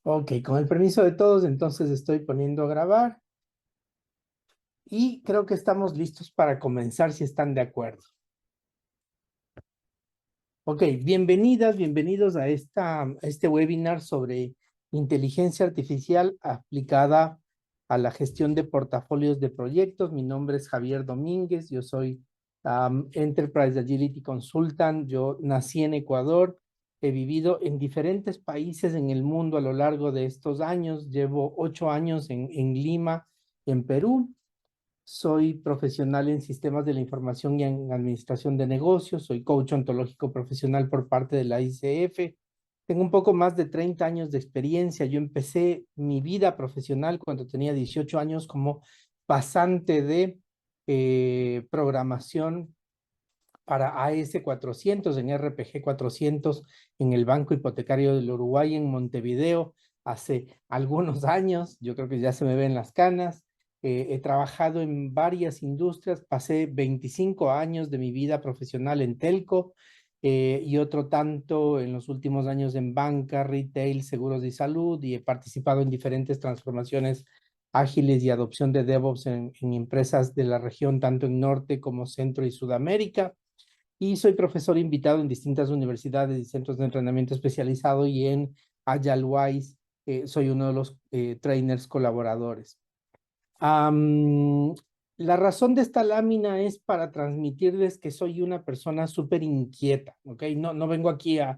Ok, con el permiso de todos, entonces estoy poniendo a grabar y creo que estamos listos para comenzar si están de acuerdo. Ok, bienvenidas, bienvenidos a este webinar sobre inteligencia artificial aplicada a la gestión de portafolios de proyectos. Mi nombre es Javier Domínguez, yo soy Enterprise Agility Consultant. Yo nací en Ecuador, he vivido en diferentes países en el mundo a lo largo de estos años. Llevo 8 años en Lima, en Perú. Soy profesional en sistemas de la información y en administración de negocios. Soy coach ontológico profesional por parte de la ICF. Tengo un poco más de 30 años de experiencia. Yo empecé mi vida profesional cuando tenía 18 años como pasante de programación para AS400 en RPG400 en el Banco Hipotecario del Uruguay en Montevideo hace algunos años. Yo creo que ya se me ven las canas. He trabajado en varias industrias, pasé 25 años de mi vida profesional en telco y otro tanto en los últimos años en banca, retail, seguros y salud, y he participado en diferentes transformaciones ágiles y adopción de DevOps en empresas de la región, tanto en Norte como Centro y Sudamérica. Y soy profesor invitado en distintas universidades y centros de entrenamiento especializado, y en AgileWise soy uno de los trainers colaboradores. Am, la razón de esta lámina es para transmitirles que soy una persona súper inquieta, ¿ok? No vengo aquí a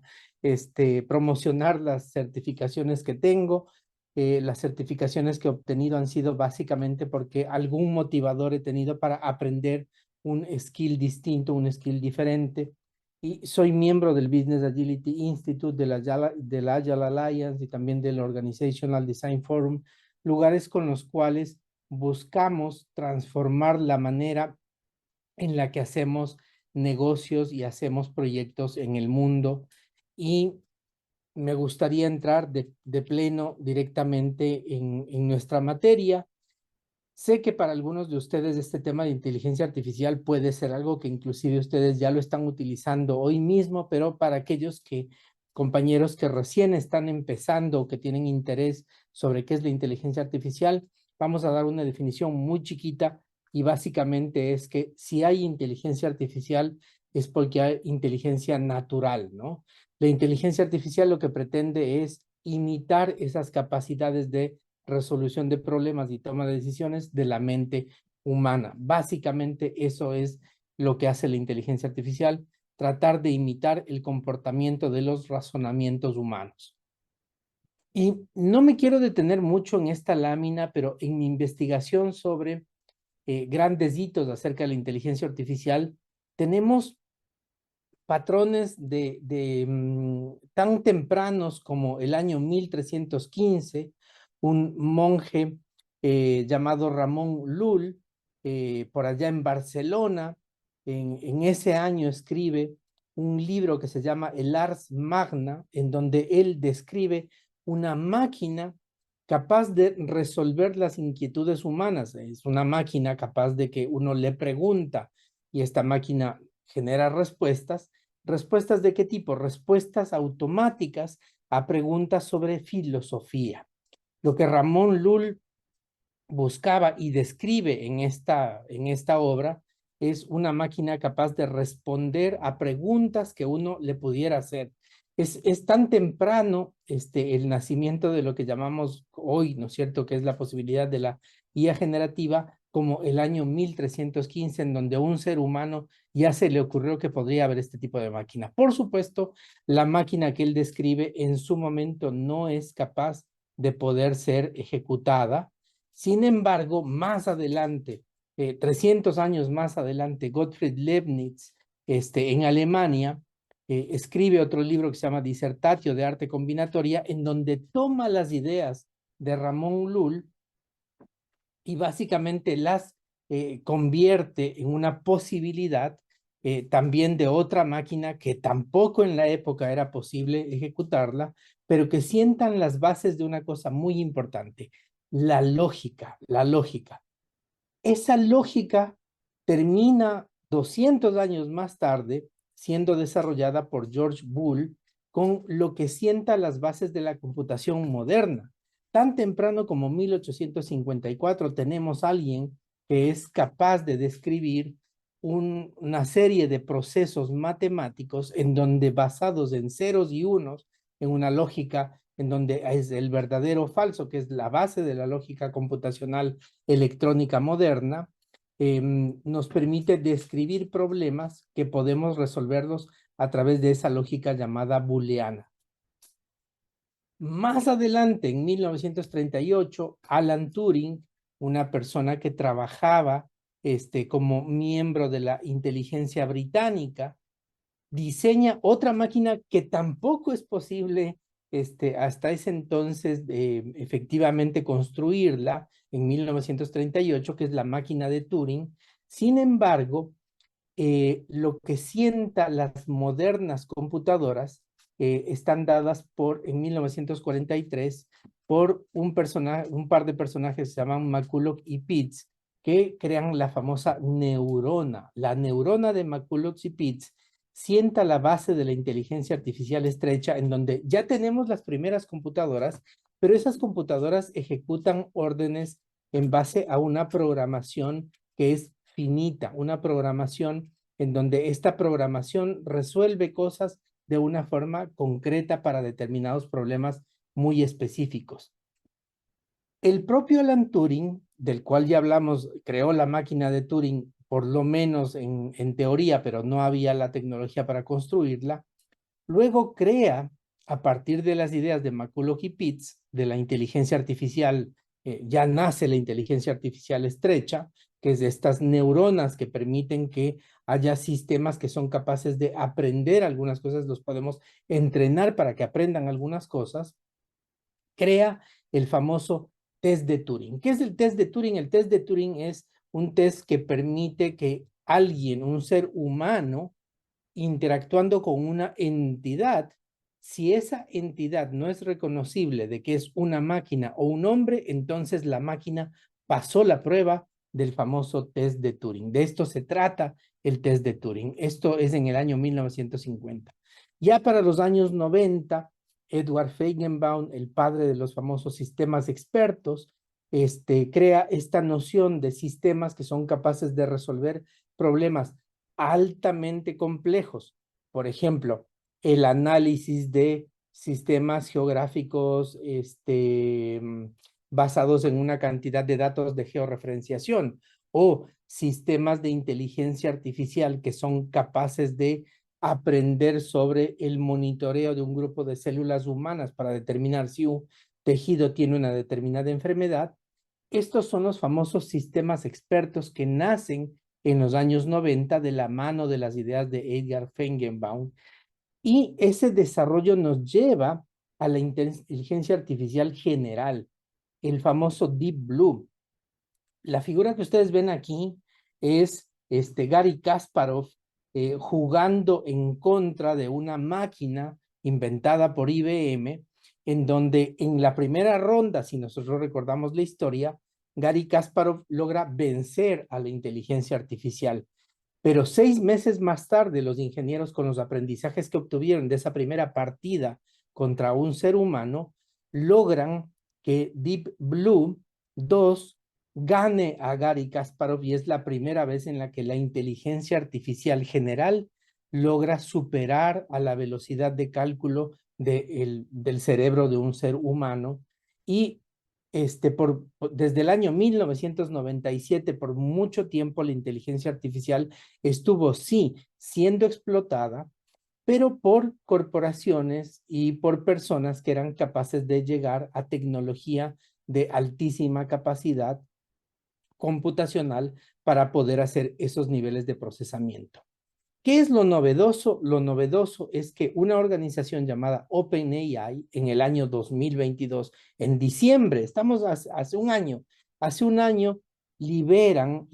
promocionar las certificaciones que tengo. Las certificaciones que he obtenido han sido básicamente porque algún motivador he tenido para aprender un skill distinto, un skill diferente. Y soy miembro del Business Agility Institute, de la Agile Alliance y también del Organizational Design Forum, lugares con los cuales buscamos transformar la manera en la que hacemos negocios y hacemos proyectos en el mundo. Y me gustaría entrar de pleno directamente en nuestra materia. Sé que para algunos de ustedes este tema de inteligencia artificial puede ser algo que inclusive ustedes ya lo están utilizando hoy mismo, pero para aquellos compañeros que recién están empezando o que tienen interés sobre qué es la inteligencia artificial, vamos a dar una definición muy chiquita, y básicamente es que si hay inteligencia artificial es porque hay inteligencia natural, ¿no? La inteligencia artificial lo que pretende es imitar esas capacidades de resolución de problemas y toma de decisiones de la mente humana. Básicamente eso es lo que hace la inteligencia artificial: tratar de imitar el comportamiento de los razonamientos humanos. Y no me quiero detener mucho en esta lámina, pero en mi investigación sobre grandes hitos acerca de la inteligencia artificial, tenemos patrones tan tempranos como el año 1315. Un monje llamado Ramón Llull, por allá en Barcelona, en ese año escribe un libro que se llama El Ars Magna, en donde él describe una máquina capaz de resolver las inquietudes humanas. Es una máquina capaz de que uno le pregunta y esta máquina genera respuestas. ¿Respuestas de qué tipo? Respuestas automáticas a preguntas sobre filosofía. Lo que Ramón Llull buscaba y describe en esta obra es una máquina capaz de responder a preguntas que uno le pudiera hacer. Es tan temprano el nacimiento de lo que llamamos hoy, ¿no es cierto?, que es la posibilidad de la IA generativa, como el año 1315, en donde a un ser humano ya se le ocurrió que podría haber este tipo de máquina. Por supuesto, la máquina que él describe en su momento no es capaz de poder ser ejecutada. Sin embargo, más adelante, 300 años más adelante, Gottfried Leibniz, en Alemania, escribe otro libro que se llama Dissertatio de Arte Combinatoria, en donde toma las ideas de Ramón Llull y básicamente las convierte en una posibilidad también de otra máquina que tampoco en la época era posible ejecutarla, pero que sientan las bases de una cosa muy importante: la lógica, la lógica. Esa lógica termina 200 años más tarde siendo desarrollada por George Boole con lo que sienta las bases de la computación moderna. Tan temprano como 1854 tenemos a alguien que es capaz de describir una serie de procesos matemáticos en donde basados en ceros y unos, en una lógica en donde es el verdadero o falso, que es la base de la lógica computacional electrónica moderna, nos permite describir problemas que podemos resolverlos a través de esa lógica llamada booleana. Más adelante, en 1938, Alan Turing, una persona que trabajaba como miembro de la inteligencia británica, diseña otra máquina que tampoco es posible hasta ese entonces efectivamente construirla en 1938, que es la máquina de Turing. Sin embargo, lo que sienta las modernas computadoras están dadas en 1943 por un par de personajes que se llaman McCulloch y Pitts, que crean la famosa neurona. La neurona de McCulloch y Pitts sienta la base de la inteligencia artificial estrecha, en donde ya tenemos las primeras computadoras, pero esas computadoras ejecutan órdenes en base a una programación que es finita, una programación en donde esta programación resuelve cosas de una forma concreta para determinados problemas muy específicos. El propio Alan Turing, del cual ya hablamos, creó la máquina de Turing, por lo menos en teoría, pero no había la tecnología para construirla. Luego crea, a partir de las ideas de McCulloch y Pitts, de la inteligencia artificial, ya nace la inteligencia artificial estrecha, que es de estas neuronas que permiten que haya sistemas que son capaces de aprender algunas cosas, los podemos entrenar para que aprendan algunas cosas. Crea el famoso test de Turing. ¿Qué es el test de Turing? El test de Turing es un test que permite que alguien, un ser humano, interactuando con una entidad, si esa entidad no es reconocible de que es una máquina o un hombre, entonces la máquina pasó la prueba del famoso test de Turing. De esto se trata el test de Turing. Esto es en el año 1950. Ya para los años 90, Edward Feigenbaum, el padre de los famosos sistemas expertos, crea esta noción de sistemas que son capaces de resolver problemas altamente complejos. Por ejemplo, el análisis de sistemas geográficos basados en una cantidad de datos de georreferenciación o sistemas de inteligencia artificial que son capaces de aprender sobre el monitoreo de un grupo de células humanas para determinar si un tejido tiene una determinada enfermedad. Estos son los famosos sistemas expertos que nacen en los años 90 de la mano de las ideas de Edgar Feigenbaum. Y ese desarrollo nos lleva a la inteligencia artificial general, el famoso Deep Blue. La figura que ustedes ven aquí es Gary Kasparov jugando en contra de una máquina inventada por IBM, en donde en la primera ronda, si nosotros recordamos la historia, Gary Kasparov logra vencer a la inteligencia artificial. Pero 6 meses más tarde, los ingenieros, con los aprendizajes que obtuvieron de esa primera partida contra un ser humano, logran que Deep Blue 2 gane a Gary Kasparov, y es la primera vez en la que la inteligencia artificial general logra superar a la velocidad de cálculo del cerebro de un ser humano. Y desde el año 1997, por mucho tiempo, la inteligencia artificial estuvo, sí, siendo explotada, pero por corporaciones y por personas que eran capaces de llegar a tecnología de altísima capacidad computacional para poder hacer esos niveles de procesamiento. ¿Qué es lo novedoso? Lo novedoso es que una organización llamada OpenAI en el año 2022, en diciembre, estamos hace un año liberan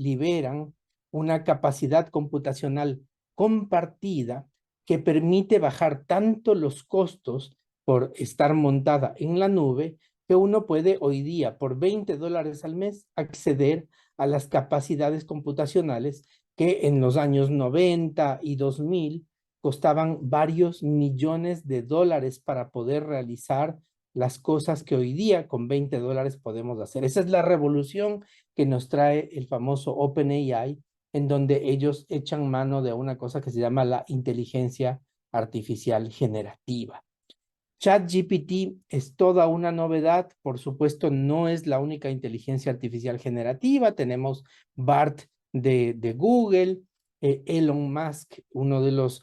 una capacidad computacional compartida que permite bajar tanto los costos por estar montada en la nube, que uno puede hoy día por $20 al mes acceder a las capacidades computacionales que en los años 90 y 2000 costaban varios millones de dólares para poder realizar las cosas que hoy día con $20 podemos hacer. Esa es la revolución que nos trae el famoso OpenAI, en donde ellos echan mano de una cosa que se llama la inteligencia artificial generativa. ChatGPT es toda una novedad, por supuesto no es la única inteligencia artificial generativa, tenemos BART de Google, Elon Musk, uno de los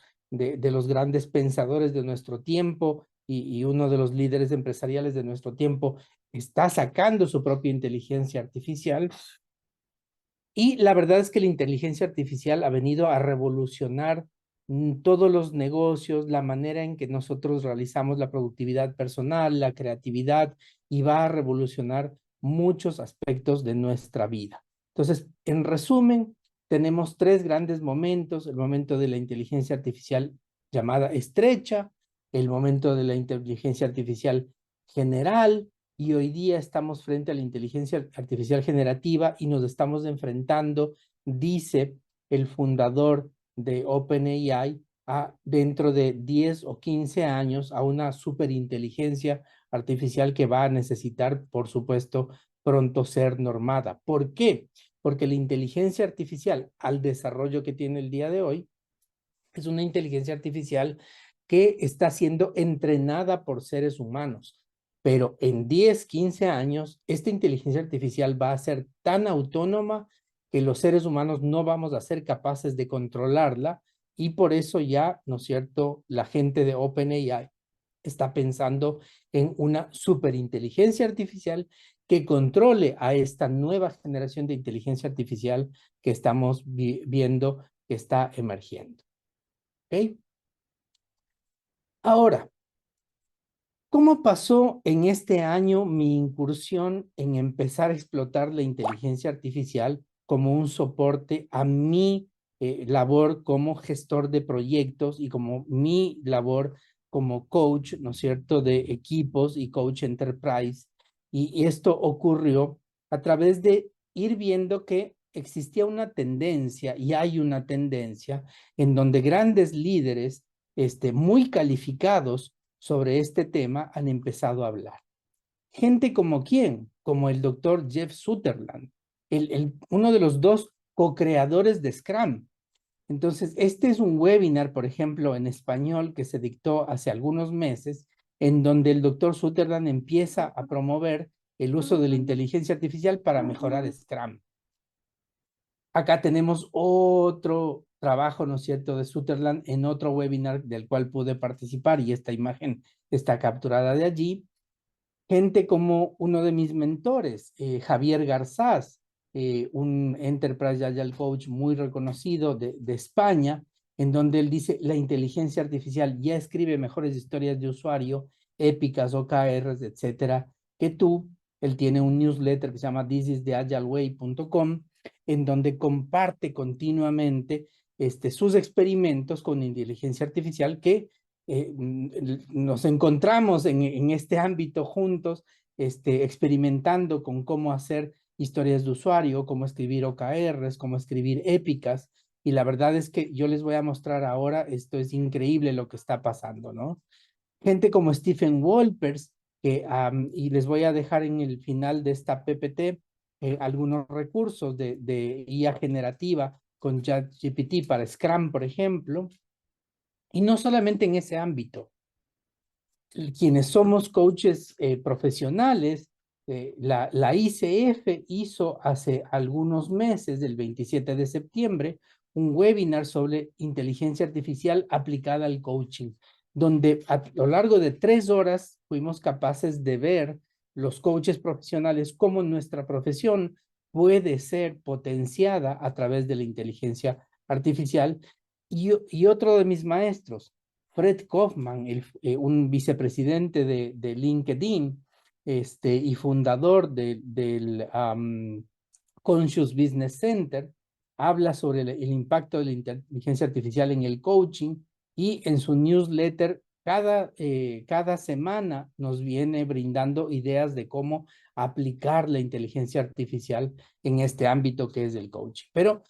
grandes pensadores de nuestro tiempo y uno de los líderes empresariales de nuestro tiempo, está sacando su propia inteligencia artificial. Y la verdad es que la inteligencia artificial ha venido a revolucionar todos los negocios, la manera en que nosotros realizamos la productividad personal, la creatividad, y va a revolucionar muchos aspectos de nuestra vida. Entonces, en resumen, tenemos tres grandes momentos: el momento de la inteligencia artificial llamada estrecha, el momento de la inteligencia artificial general, y hoy día estamos frente a la inteligencia artificial generativa y nos estamos enfrentando, dice el fundador de OpenAI, dentro de 10 o 15 años a una superinteligencia artificial que va a necesitar, por supuesto, pronto ser normada. ¿Por qué? Porque la inteligencia artificial, al desarrollo que tiene el día de hoy, es una inteligencia artificial que está siendo entrenada por seres humanos. Pero en 10, 15 años, esta inteligencia artificial va a ser tan autónoma que los seres humanos no vamos a ser capaces de controlarla, y por eso ya, ¿no es cierto?, la gente de OpenAI está pensando en una superinteligencia artificial que controle a esta nueva generación de inteligencia artificial que estamos viendo que está emergiendo. ¿Ok? Ahora, ¿cómo pasó en este año mi incursión en empezar a explotar la inteligencia artificial como un soporte a mi labor como gestor de proyectos y como mi labor como coach, ¿no es cierto?, de equipos y coach enterprise? Y esto ocurrió a través de ir viendo que existía una tendencia, y hay una tendencia, en donde grandes líderes muy calificados sobre este tema han empezado a hablar. Gente como quién, como el doctor Jeff Sutherland, uno de los dos co-creadores de Scrum. Entonces, este es un webinar, por ejemplo, en español que se dictó hace algunos meses, en donde el doctor Sutherland empieza a promover el uso de la inteligencia artificial para mejorar Scrum. Acá tenemos otro trabajo, ¿no es cierto?, de Sutherland en otro webinar del cual pude participar, y esta imagen está capturada de allí. Gente como uno de mis mentores, Javier Garzás, un Enterprise Agile Coach muy reconocido de España, en donde él dice: la inteligencia artificial ya escribe mejores historias de usuario, épicas, OKRs, etcétera, que tú. Él tiene un newsletter que se llama thisistheagileway.com, en donde comparte continuamente sus experimentos con inteligencia artificial, que nos encontramos en este ámbito juntos, experimentando con cómo hacer historias de usuario, cómo escribir OKRs, cómo escribir épicas. Y la verdad es que yo les voy a mostrar ahora, esto es increíble lo que está pasando, ¿no? Gente como Stephen Wolpers, y les voy a dejar en el final de esta PPT algunos recursos de IA generativa con ChatGPT para Scrum, por ejemplo. Y no solamente en ese ámbito. Quienes somos coaches profesionales, la ICF hizo hace algunos meses, del 27 de septiembre, un webinar sobre inteligencia artificial aplicada al coaching, donde a lo largo de 3 horas fuimos capaces de ver los coaches profesionales cómo nuestra profesión puede ser potenciada a través de la inteligencia artificial. Y otro de mis maestros, Fred Kaufman, un vicepresidente de LinkedIn, y fundador del Conscious Business Center, habla sobre el impacto de la inteligencia artificial en el coaching, y en su newsletter cada semana nos viene brindando ideas de cómo aplicar la inteligencia artificial en este ámbito que es el coaching. Pero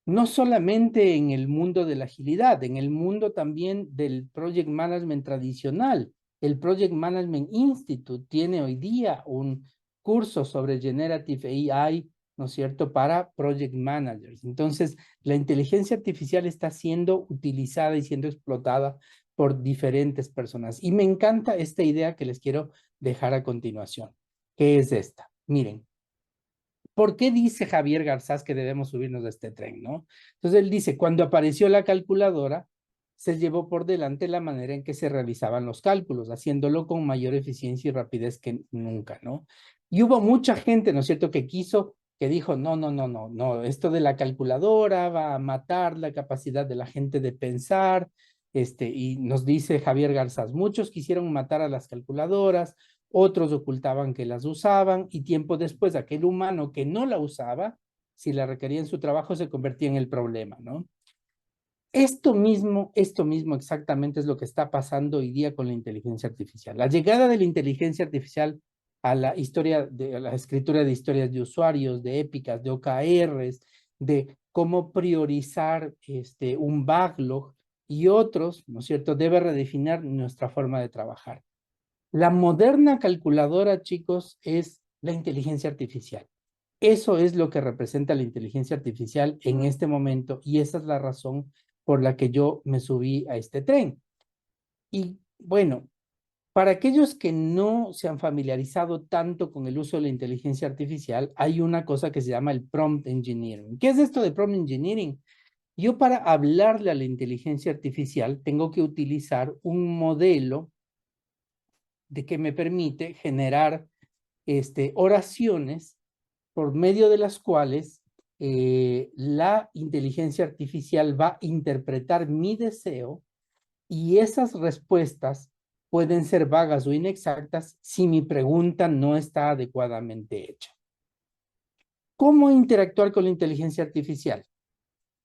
no solamente en el mundo de la agilidad, en el mundo también del project management tradicional. El Project Management Institute tiene hoy día un curso sobre Generative AI, ¿no es cierto?, para project managers. Entonces, la inteligencia artificial está siendo utilizada y siendo explotada por diferentes personas. Y me encanta esta idea que les quiero dejar a continuación, que es esta. Miren, ¿por qué dice Javier Garzás que debemos subirnos a este tren, no? Entonces él dice, cuando apareció la calculadora, se llevó por delante la manera en que se realizaban los cálculos, haciéndolo con mayor eficiencia y rapidez que nunca, ¿no? Y hubo mucha gente, ¿no es cierto?, que dijo, no, no, no, no, no, esto de la calculadora va a matar la capacidad de la gente de pensar, y nos dice Javier Garzás, muchos quisieron matar a las calculadoras, otros ocultaban que las usaban y tiempo después aquel humano que no la usaba, si la requería en su trabajo, se convertía en el problema, ¿no? Esto mismo exactamente es lo que está pasando hoy día con la inteligencia artificial. La llegada de la inteligencia artificial a la historia, a la escritura de historias de usuarios, de épicas, de OKRs, de cómo priorizar un backlog y otros, ¿no es cierto?, debe redefinir nuestra forma de trabajar. La moderna calculadora, chicos, es la inteligencia artificial. Eso es lo que representa la inteligencia artificial en este momento y esa es la razón por la que yo me subí a este tren. Y bueno, para aquellos que no se han familiarizado tanto con el uso de la inteligencia artificial, hay una cosa que se llama el prompt engineering. ¿Qué es esto de prompt engineering? Yo para hablarle a la inteligencia artificial tengo que utilizar un modelo de que me permite generar oraciones por medio de las cuales la inteligencia artificial va a interpretar mi deseo y esas respuestas pueden ser vagas o inexactas si mi pregunta no está adecuadamente hecha. ¿Cómo interactuar con la inteligencia artificial?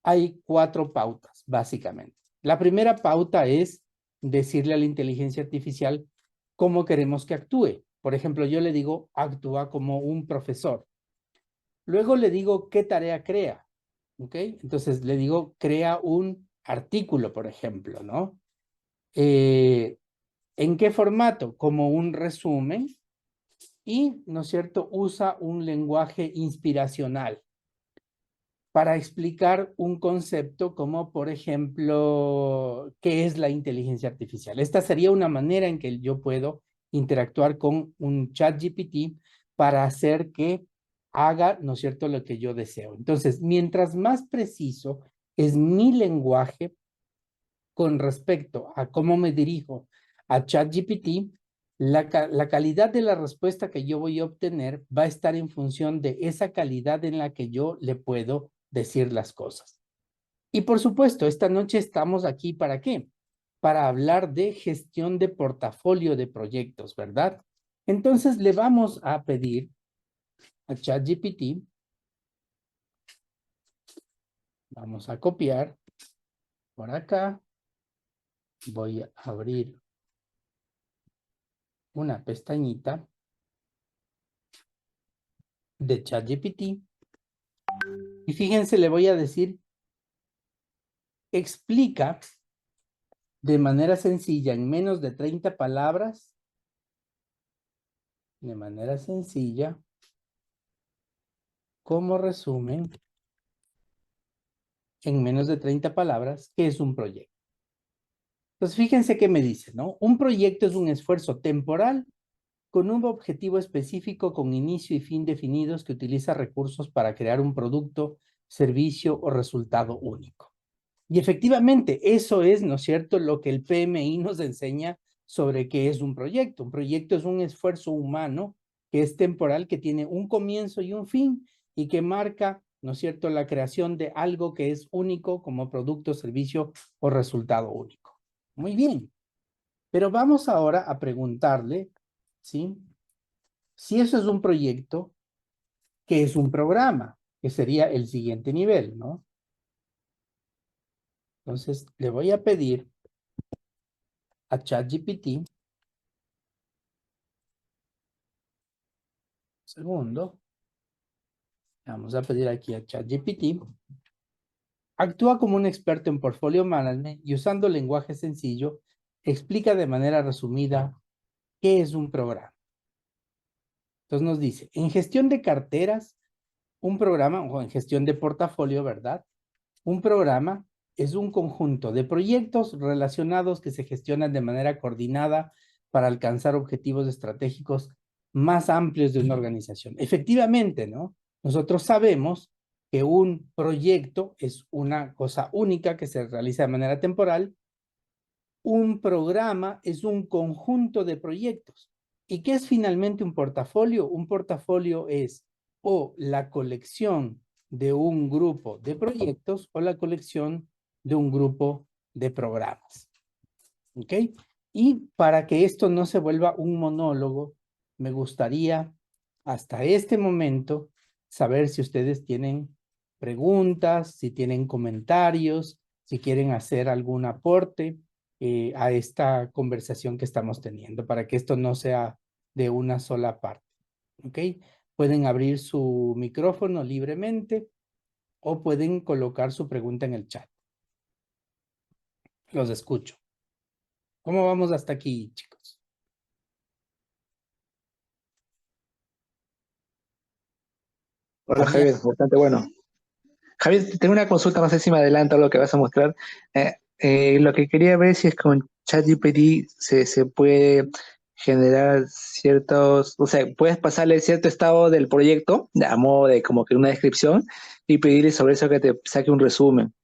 Hay 4 pautas, básicamente. La primera pauta es decirle a la inteligencia artificial cómo queremos que actúe. Por ejemplo, yo le digo, actúa como un profesor. Luego le digo, ¿qué tarea crea? ¿Ok? Entonces le digo, crea un artículo, por ejemplo, ¿no? ¿En qué formato? Como un resumen y, ¿no es cierto?, usa un lenguaje inspiracional para explicar un concepto como, por ejemplo, ¿qué es la inteligencia artificial? Esta sería una manera en que yo puedo interactuar con un chat GPT para hacer que haga, ¿no es cierto?, lo que yo deseo. Entonces, mientras más preciso es mi lenguaje con respecto a cómo me dirijo a ChatGPT, la calidad de la respuesta que yo voy a obtener va a estar en función de esa calidad en la que yo le puedo decir las cosas. Y por supuesto, esta noche estamos aquí ¿para qué? Para hablar de gestión de portafolio de proyectos, ¿verdad? Entonces le vamos a pedir a ChatGPT, vamos a copiar por acá, voy a abrir una pestañita de ChatGPT y fíjense, le voy a decir, explica de manera sencilla, en menos de 30 palabras, de manera sencilla, como resumen, en menos de 30 palabras, qué es un proyecto. Entonces, fíjense qué me dice, ¿no? Un proyecto es un esfuerzo temporal con un objetivo específico con inicio y fin definidos que utiliza recursos para crear un producto, servicio o resultado único. Y efectivamente, eso es, ¿no es cierto?, lo que el PMI nos enseña sobre qué es un proyecto. Un proyecto es un esfuerzo humano que es temporal, que tiene un comienzo y un fin y que marca, ¿no es cierto?, la creación de algo que es único como producto, servicio o resultado único. Muy bien, pero vamos ahora a preguntarle, ¿sí? Si eso es un proyecto, ¿qué es un programa? Que sería el siguiente nivel, ¿no? Entonces, le voy a pedir a ChatGPT, segundo, vamos a pedir aquí a ChatGPT Actúa como un experto en portfolio management y usando lenguaje sencillo, explica de manera resumida qué es un programa. Entonces nos dice, en gestión de carteras, un programa, o en gestión de portafolio, ¿verdad? Un programa es un conjunto de proyectos relacionados que se gestionan de manera coordinada para alcanzar objetivos estratégicos más amplios de una organización. Efectivamente, ¿no? Nosotros sabemos que un proyecto es una cosa única que se realiza de manera temporal. Un programa es un conjunto de proyectos. ¿Y qué es finalmente un portafolio? Un portafolio es o la colección de un grupo de proyectos o la colección de un grupo de programas. ¿Ok? Y para que esto no se vuelva un monólogo, me gustaría hasta este momento saber si ustedes tienen preguntas, si tienen comentarios, si quieren hacer algún aporte a esta conversación que estamos teniendo, para que esto no sea de una sola parte. ¿Ok? Pueden abrir su micrófono libremente o pueden colocar su pregunta en el chat. Los escucho. ¿Cómo vamos hasta aquí, chicos? Hola Había Javier, bastante bueno. Javier, tengo una consulta, no sé si me adelanto a lo que vas a mostrar. Lo que quería ver si es con ChatGPT se puede generar ciertos, o sea, puedes pasarle cierto estado del proyecto, a modo de como que una descripción, y pedirle sobre eso que te saque un resumen.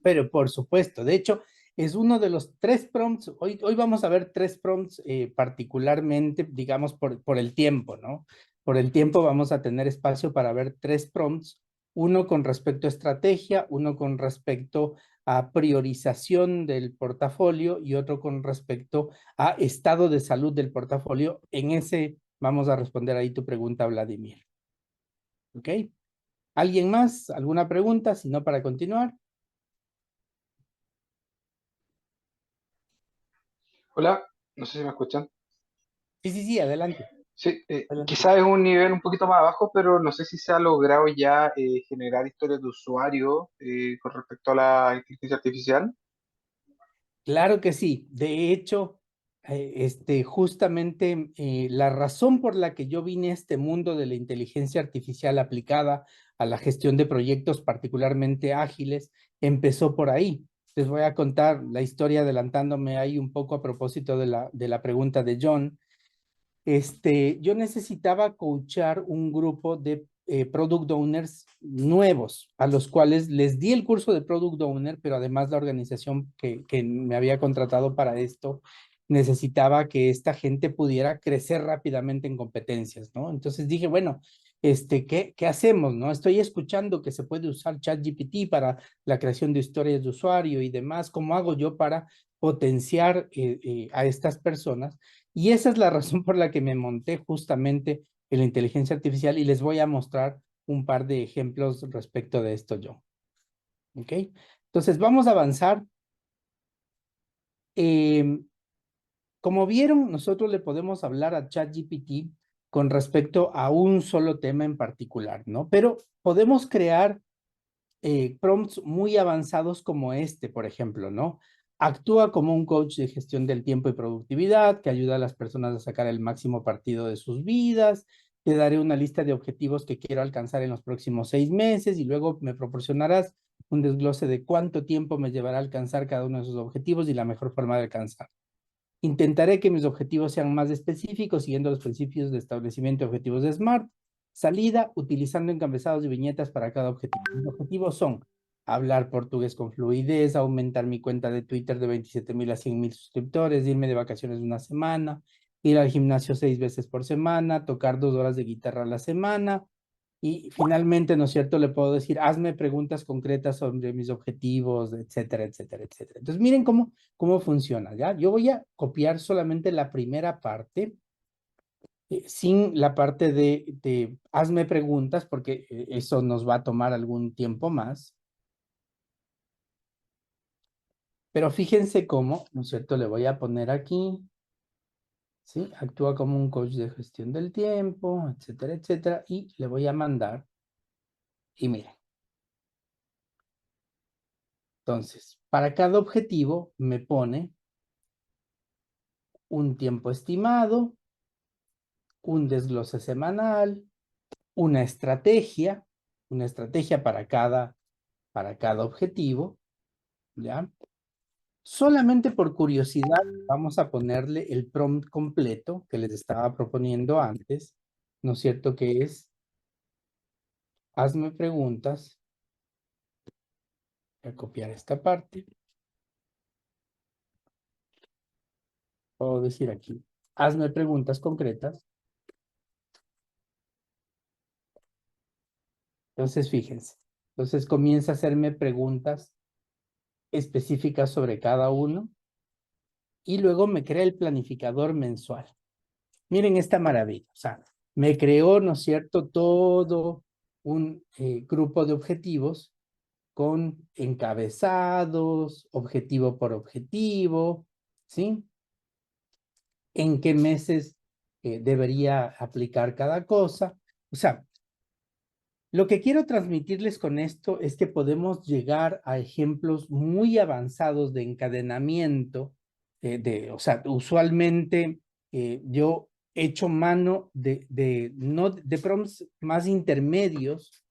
Pero por supuesto, de hecho, es uno de los tres prompts. Hoy vamos a ver tres prompts particularmente, digamos, por el tiempo, ¿no? Por el tiempo vamos a tener espacio para ver tres prompts, uno con respecto a estrategia, uno con respecto a priorización del portafolio y otro con respecto a estado de salud del portafolio. En ese vamos a responder ahí tu pregunta, Vladimir. ¿Ok? ¿Alguien más? ¿Alguna pregunta? Si no, para continuar. Hola, no sé si me escuchan. Sí, sí, sí, adelante. Sí, Adelante. quizás es un nivel un poquito más abajo, pero no sé si se ha logrado ya generar historias de usuario con respecto a la inteligencia artificial. Claro que sí. De hecho, justamente la razón por la que yo vine a este mundo de la inteligencia artificial aplicada a la gestión de proyectos particularmente ágiles empezó por ahí. Les voy a contar la historia adelantándome ahí un poco a propósito de la pregunta de John. Yo necesitaba coachar un grupo de product owners nuevos, a los cuales les di el curso de product owner, pero además la organización que me había contratado para esto necesitaba que esta gente pudiera crecer rápidamente en competencias, ¿no? Entonces dije, bueno, ¿qué hacemos, no? Estoy escuchando que se puede usar ChatGPT para la creación de historias de usuario y demás. ¿Cómo hago yo para potenciar a estas personas? Y esa es la razón por la que me monté justamente en la inteligencia artificial y les voy a mostrar un par de ejemplos respecto de esto yo. ¿Ok? Entonces vamos a avanzar. Eh, Como vieron, nosotros le podemos hablar a ChatGPT con respecto a un solo tema en particular, ¿no? Pero podemos crear prompts muy avanzados como este, por ejemplo, ¿no? Actúa como un coach de gestión del tiempo y productividad que ayuda a las personas a sacar el máximo partido de sus vidas. Te daré una lista de objetivos que quiero alcanzar en los próximos 6 meses y luego me proporcionarás un desglose de cuánto tiempo me llevará a alcanzar cada uno de esos objetivos y la mejor forma de alcanzar. Intentaré que mis objetivos sean más específicos, siguiendo los principios de establecimiento de objetivos de SMART. Salida, utilizando encabezados y viñetas para cada objetivo. Mis objetivos son hablar portugués con fluidez, aumentar mi cuenta de Twitter de 27,000 a 100,000 suscriptores, irme de vacaciones una semana, ir al gimnasio 6 veces por semana, tocar 2 horas de guitarra a la semana, y finalmente, ¿no es cierto? Le puedo decir, hazme preguntas concretas sobre mis objetivos, etcétera, etcétera, etcétera. Entonces, miren cómo funciona, ¿ya? Yo voy a copiar solamente la primera parte, sin la parte de hazme preguntas, porque eso nos va a tomar algún tiempo más. Pero fíjense cómo, ¿no es cierto? Le voy a poner aquí, ¿sí? Actúa como un coach de gestión del tiempo, etcétera, etcétera. Y le voy a mandar, y miren. Entonces, para cada objetivo me pone un tiempo estimado, un desglose semanal, una estrategia para cada objetivo, ¿ya? Solamente por curiosidad, vamos a ponerle el prompt completo que les estaba proponiendo antes, ¿no es cierto? Que es, hazme preguntas. Voy a copiar esta parte. Puedo decir aquí, hazme preguntas concretas. Entonces, fíjense. Entonces comienza a hacerme preguntas específicas sobre cada uno y luego me crea el planificador mensual. Miren esta maravilla. O sea, me creó, ¿no es cierto?, todo un grupo de objetivos con encabezados, objetivo por objetivo, ¿sí? En qué meses debería aplicar cada cosa. O sea, lo que quiero transmitirles con esto es que podemos llegar a ejemplos muy avanzados de encadenamiento, o sea, usualmente yo echo mano no, de prompts más intermedios,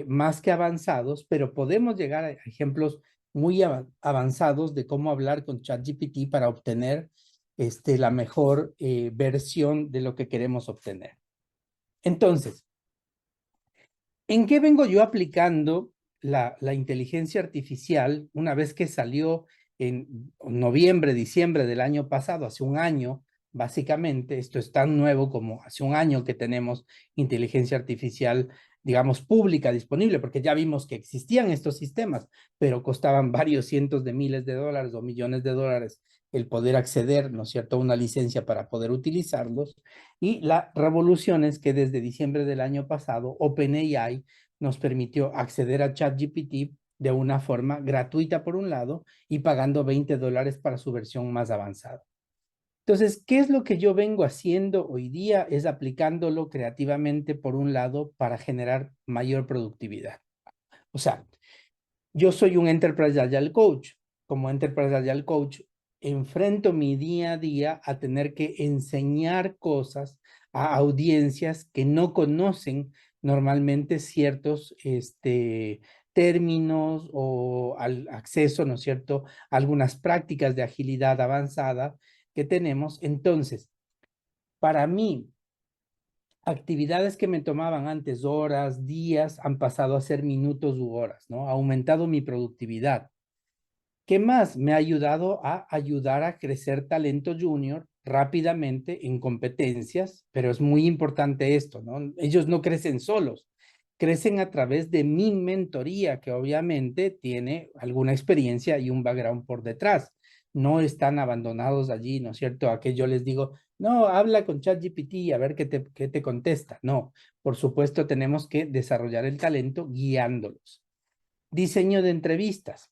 más que avanzados, pero podemos llegar a ejemplos muy avanzados de cómo hablar con ChatGPT para obtener la mejor versión de lo que queremos obtener. Entonces, ¿en qué vengo yo aplicando la inteligencia artificial una vez que salió en noviembre, diciembre del año pasado, hace un año, básicamente? Esto es tan nuevo como hace un año que tenemos inteligencia artificial, digamos, pública disponible, porque ya vimos que existían estos sistemas, pero costaban varios cientos de miles de dólares o millones de dólares el poder acceder, ¿no es cierto?, a una licencia para poder utilizarlos. Y la revolución es que desde diciembre del año pasado, OpenAI nos permitió acceder a ChatGPT de una forma gratuita por un lado y pagando $20 para su versión más avanzada. Entonces, ¿qué es lo que yo vengo haciendo hoy día? Es aplicándolo creativamente por un lado para generar mayor productividad. O sea, yo soy un Enterprise Agile Coach. Como Enterprise Agile Coach, enfrento mi día a día a tener que enseñar cosas a audiencias que no conocen normalmente ciertos términos o al acceso, ¿no es cierto?, a algunas prácticas de agilidad avanzada que tenemos. Entonces, para mí, actividades que me tomaban antes horas, días, han pasado a ser minutos u horas, ¿no? Ha aumentado mi productividad. ¿Qué más? Me ha ayudado a ayudar a crecer talento junior rápidamente en competencias, pero es muy importante esto, ¿no? Ellos no crecen solos, crecen a través de mi mentoría, que obviamente tiene alguna experiencia y un background por detrás. No están abandonados allí, ¿no es cierto? A que yo les digo, no, habla con ChatGPT a ver qué te contesta. No, por supuesto tenemos que desarrollar el talento guiándolos. Diseño de entrevistas.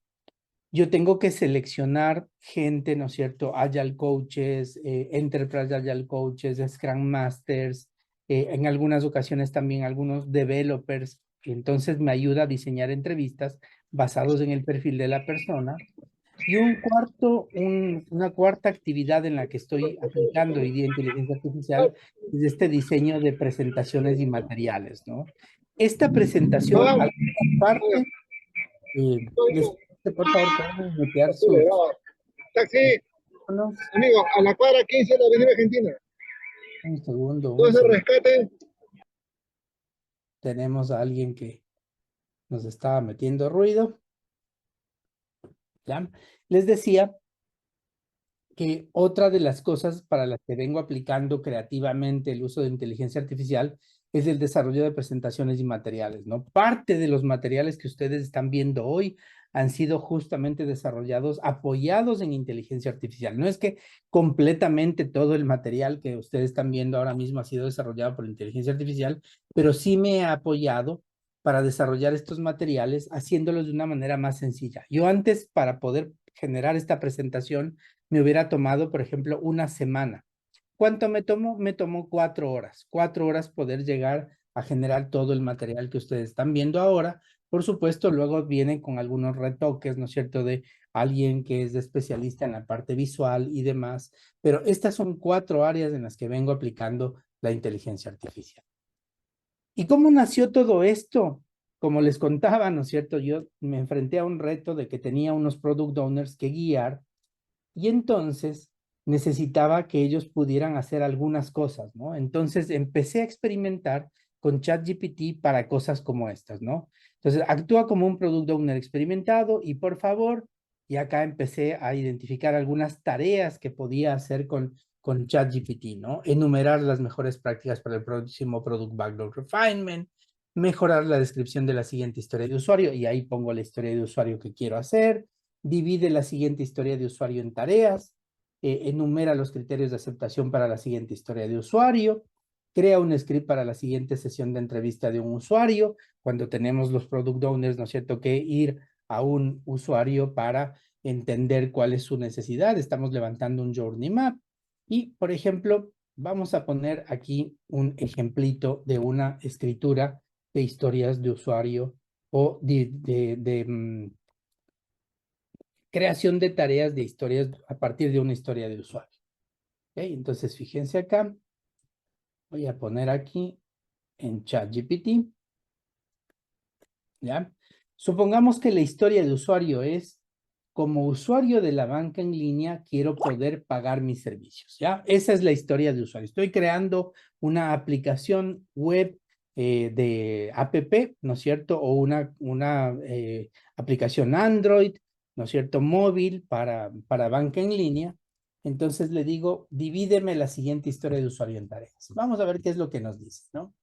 Yo tengo que seleccionar gente, ¿no es cierto? Agile coaches, Enterprise Agile coaches, Scrum Masters, en algunas ocasiones también algunos developers. Entonces me ayuda a diseñar entrevistas basados en el perfil de la persona. Y una cuarta actividad en la que estoy aplicando hoy día inteligencia artificial es este diseño de presentaciones y materiales, ¿no? Esta presentación, algunas partes, les por favor, pueden mutear sus Taxi, teléfonos. amigo, a la cuadra 15 de la Avenida Argentina. Un segundo, un Entonces, segundo. rescate. Tenemos a alguien que nos estaba metiendo ruido. ¿Ya? Les decía que otra de las cosas para las que vengo aplicando creativamente el uso de inteligencia artificial es el desarrollo de presentaciones y materiales, ¿no? Parte de los materiales que ustedes están viendo hoy han sido justamente desarrollados, apoyados en inteligencia artificial. No es que completamente todo el material que ustedes están viendo ahora mismo ha sido desarrollado por inteligencia artificial, pero sí me ha apoyado para desarrollar estos materiales haciéndolos de una manera más sencilla. Yo antes, para poder generar esta presentación, me hubiera tomado, por ejemplo, una semana. ¿Cuánto me tomó? Me tomó 4 horas. 4 horas poder llegar a generar todo el material que ustedes están viendo ahora, Por supuesto, luego vienen con algunos retoques, ¿no es cierto?, de alguien que es especialista en la parte visual y demás, pero estas son 4 áreas en las que vengo aplicando la inteligencia artificial. ¿Y cómo nació todo esto? Como les contaba, ¿no es cierto?, yo me enfrenté a un reto de que tenía unos product owners que guiar y entonces necesitaba que ellos pudieran hacer algunas cosas, ¿no? Entonces empecé a experimentar con ChatGPT para cosas como estas, ¿no? Entonces actúa como un product owner experimentado y por favor, y acá empecé a identificar algunas tareas que podía hacer con ChatGPT, ¿no? Enumerar las mejores prácticas para el próximo Product Backlog Refinement, mejorar la descripción de la siguiente historia de usuario, y ahí pongo la historia de usuario que quiero hacer, divide la siguiente historia de usuario en tareas, enumera los criterios de aceptación para la siguiente historia de usuario, crea un script para la siguiente sesión de entrevista de un usuario, cuando tenemos los product owners, ¿no es cierto?, que ir a un usuario para entender cuál es su necesidad. Estamos levantando un journey map y, por ejemplo, vamos a poner aquí un ejemplito de una escritura de historias de usuario o de creación de tareas de historias a partir de una historia de usuario. ¿Okay? Entonces, fíjense acá, voy a poner aquí en ChatGPT, ¿ya? Supongamos que la historia de usuario es, como usuario de la banca en línea, quiero poder pagar mis servicios, ¿ya? Esa es la historia de usuario. Estoy creando una aplicación web de app, ¿no es cierto? O una aplicación Android, ¿no es cierto? Móvil para banca en línea. Entonces le digo, divídeme la siguiente historia de usuario en tareas. Vamos a ver qué es lo que nos dice, ¿no?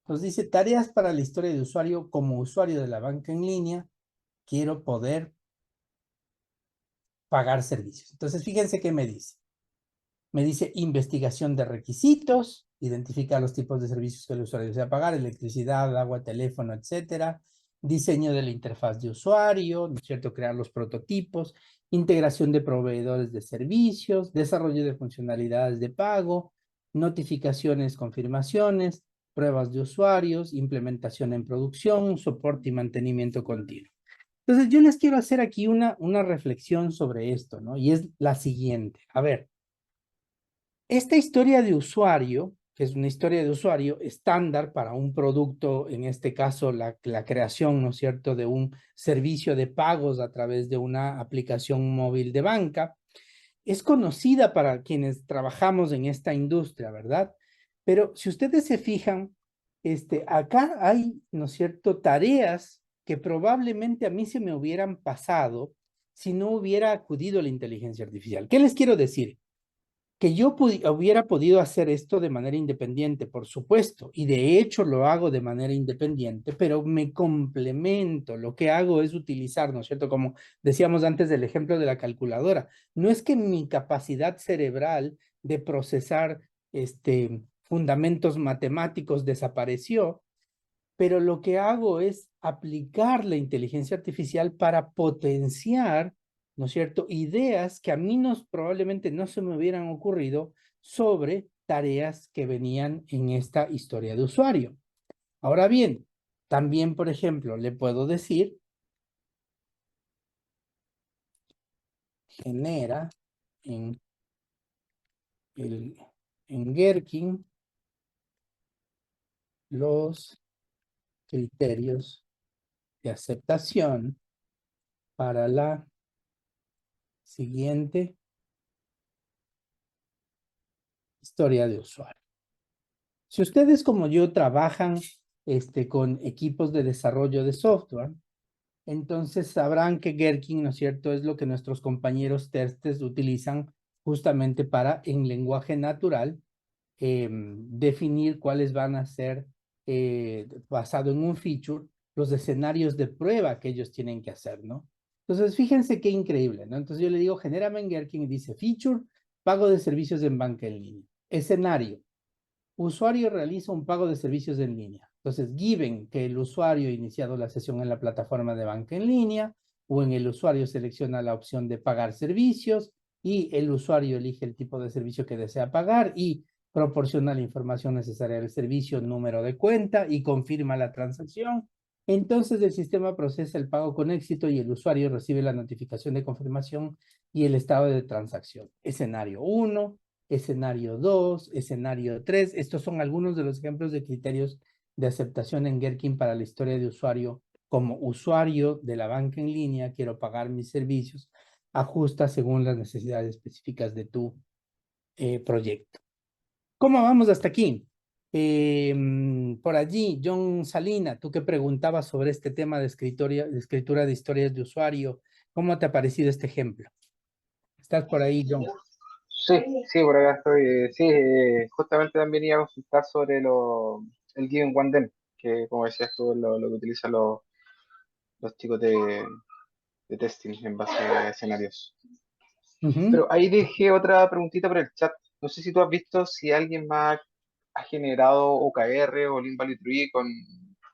Nos dice tareas para la historia de usuario como usuario de la banca en línea. Quiero poder pagar servicios. Entonces, fíjense qué me dice. Me dice investigación de requisitos, identifica los tipos de servicios que el usuario desea pagar, electricidad, agua, teléfono, etcétera. Diseño de la interfaz de usuario, ¿no es cierto? Crear los prototipos, integración de proveedores de servicios, desarrollo de funcionalidades de pago, notificaciones, confirmaciones, pruebas de usuarios, implementación en producción, soporte y mantenimiento continuo. Entonces, yo les quiero hacer aquí una reflexión sobre esto, ¿no? Y es la siguiente. A ver, esta historia de usuario, que es una historia de usuario estándar para un producto, en este caso la creación, ¿no es cierto?, de un servicio de pagos a través de una aplicación móvil de banca, es conocida para quienes trabajamos en esta industria, ¿verdad? Pero si ustedes se fijan, acá hay, ¿no es cierto?, tareas que probablemente a mí se me hubieran pasado si no hubiera acudido a la inteligencia artificial. ¿Qué les quiero decir? Que yo hubiera podido hacer esto de manera independiente, por supuesto, y de hecho lo hago de manera independiente, pero me complemento. Lo que hago es utilizar, ¿no es cierto? Como decíamos antes del ejemplo de la calculadora, no es que mi capacidad cerebral de procesar fundamentos matemáticos desapareció, pero lo que hago es aplicar la inteligencia artificial para potenciar, ¿no es cierto?, ideas que a mí probablemente no se me hubieran ocurrido sobre tareas que venían en esta historia de usuario. Ahora bien, también, por ejemplo, le puedo decir, genera en, en Gherkin los criterios de aceptación para la siguiente historia de usuario. Si ustedes como yo trabajan con equipos de desarrollo de software, entonces sabrán que Gherkin, ¿no es cierto?, es lo que nuestros compañeros testes utilizan justamente para, en lenguaje natural, definir cuáles van a ser, basado en un feature, los escenarios de prueba que ellos tienen que hacer, ¿no? Entonces, fíjense qué increíble, ¿no? Entonces yo le digo, genérame en Gherkin y dice, feature, pago de servicios en banca en línea. Escenario, usuario realiza un pago de servicios en línea. Entonces, given que el usuario ha iniciado la sesión en la plataforma de banca en línea, o en el usuario selecciona la opción de pagar servicios, y el usuario elige el tipo de servicio que desea pagar y proporciona la información necesaria del servicio, número de cuenta y confirma la transacción. Entonces el sistema procesa el pago con éxito y el usuario recibe la notificación de confirmación y el estado de transacción. Escenario 1, escenario 2, escenario 3. Estos son algunos de los ejemplos de criterios de aceptación en Gherkin para la historia de usuario. Como usuario de la banca en línea, quiero pagar mis servicios, ajusta según las necesidades específicas de tu proyecto. ¿Cómo vamos hasta aquí? Por allí, John Salina, tú que preguntabas sobre este tema de escritura de historias de usuario, ¿cómo te ha parecido este ejemplo? ¿Estás por ahí, John? Sí, sí, por acá estoy. Sí, justamente también iba a consultar sobre el Given One Dem, que como decías tú, es lo que utilizan los chicos de testing en base a escenarios. Ujú. Pero ahí dejé otra preguntita por el chat. No sé si tú has visto si alguien más ha generado OKR o Lean Value Tree con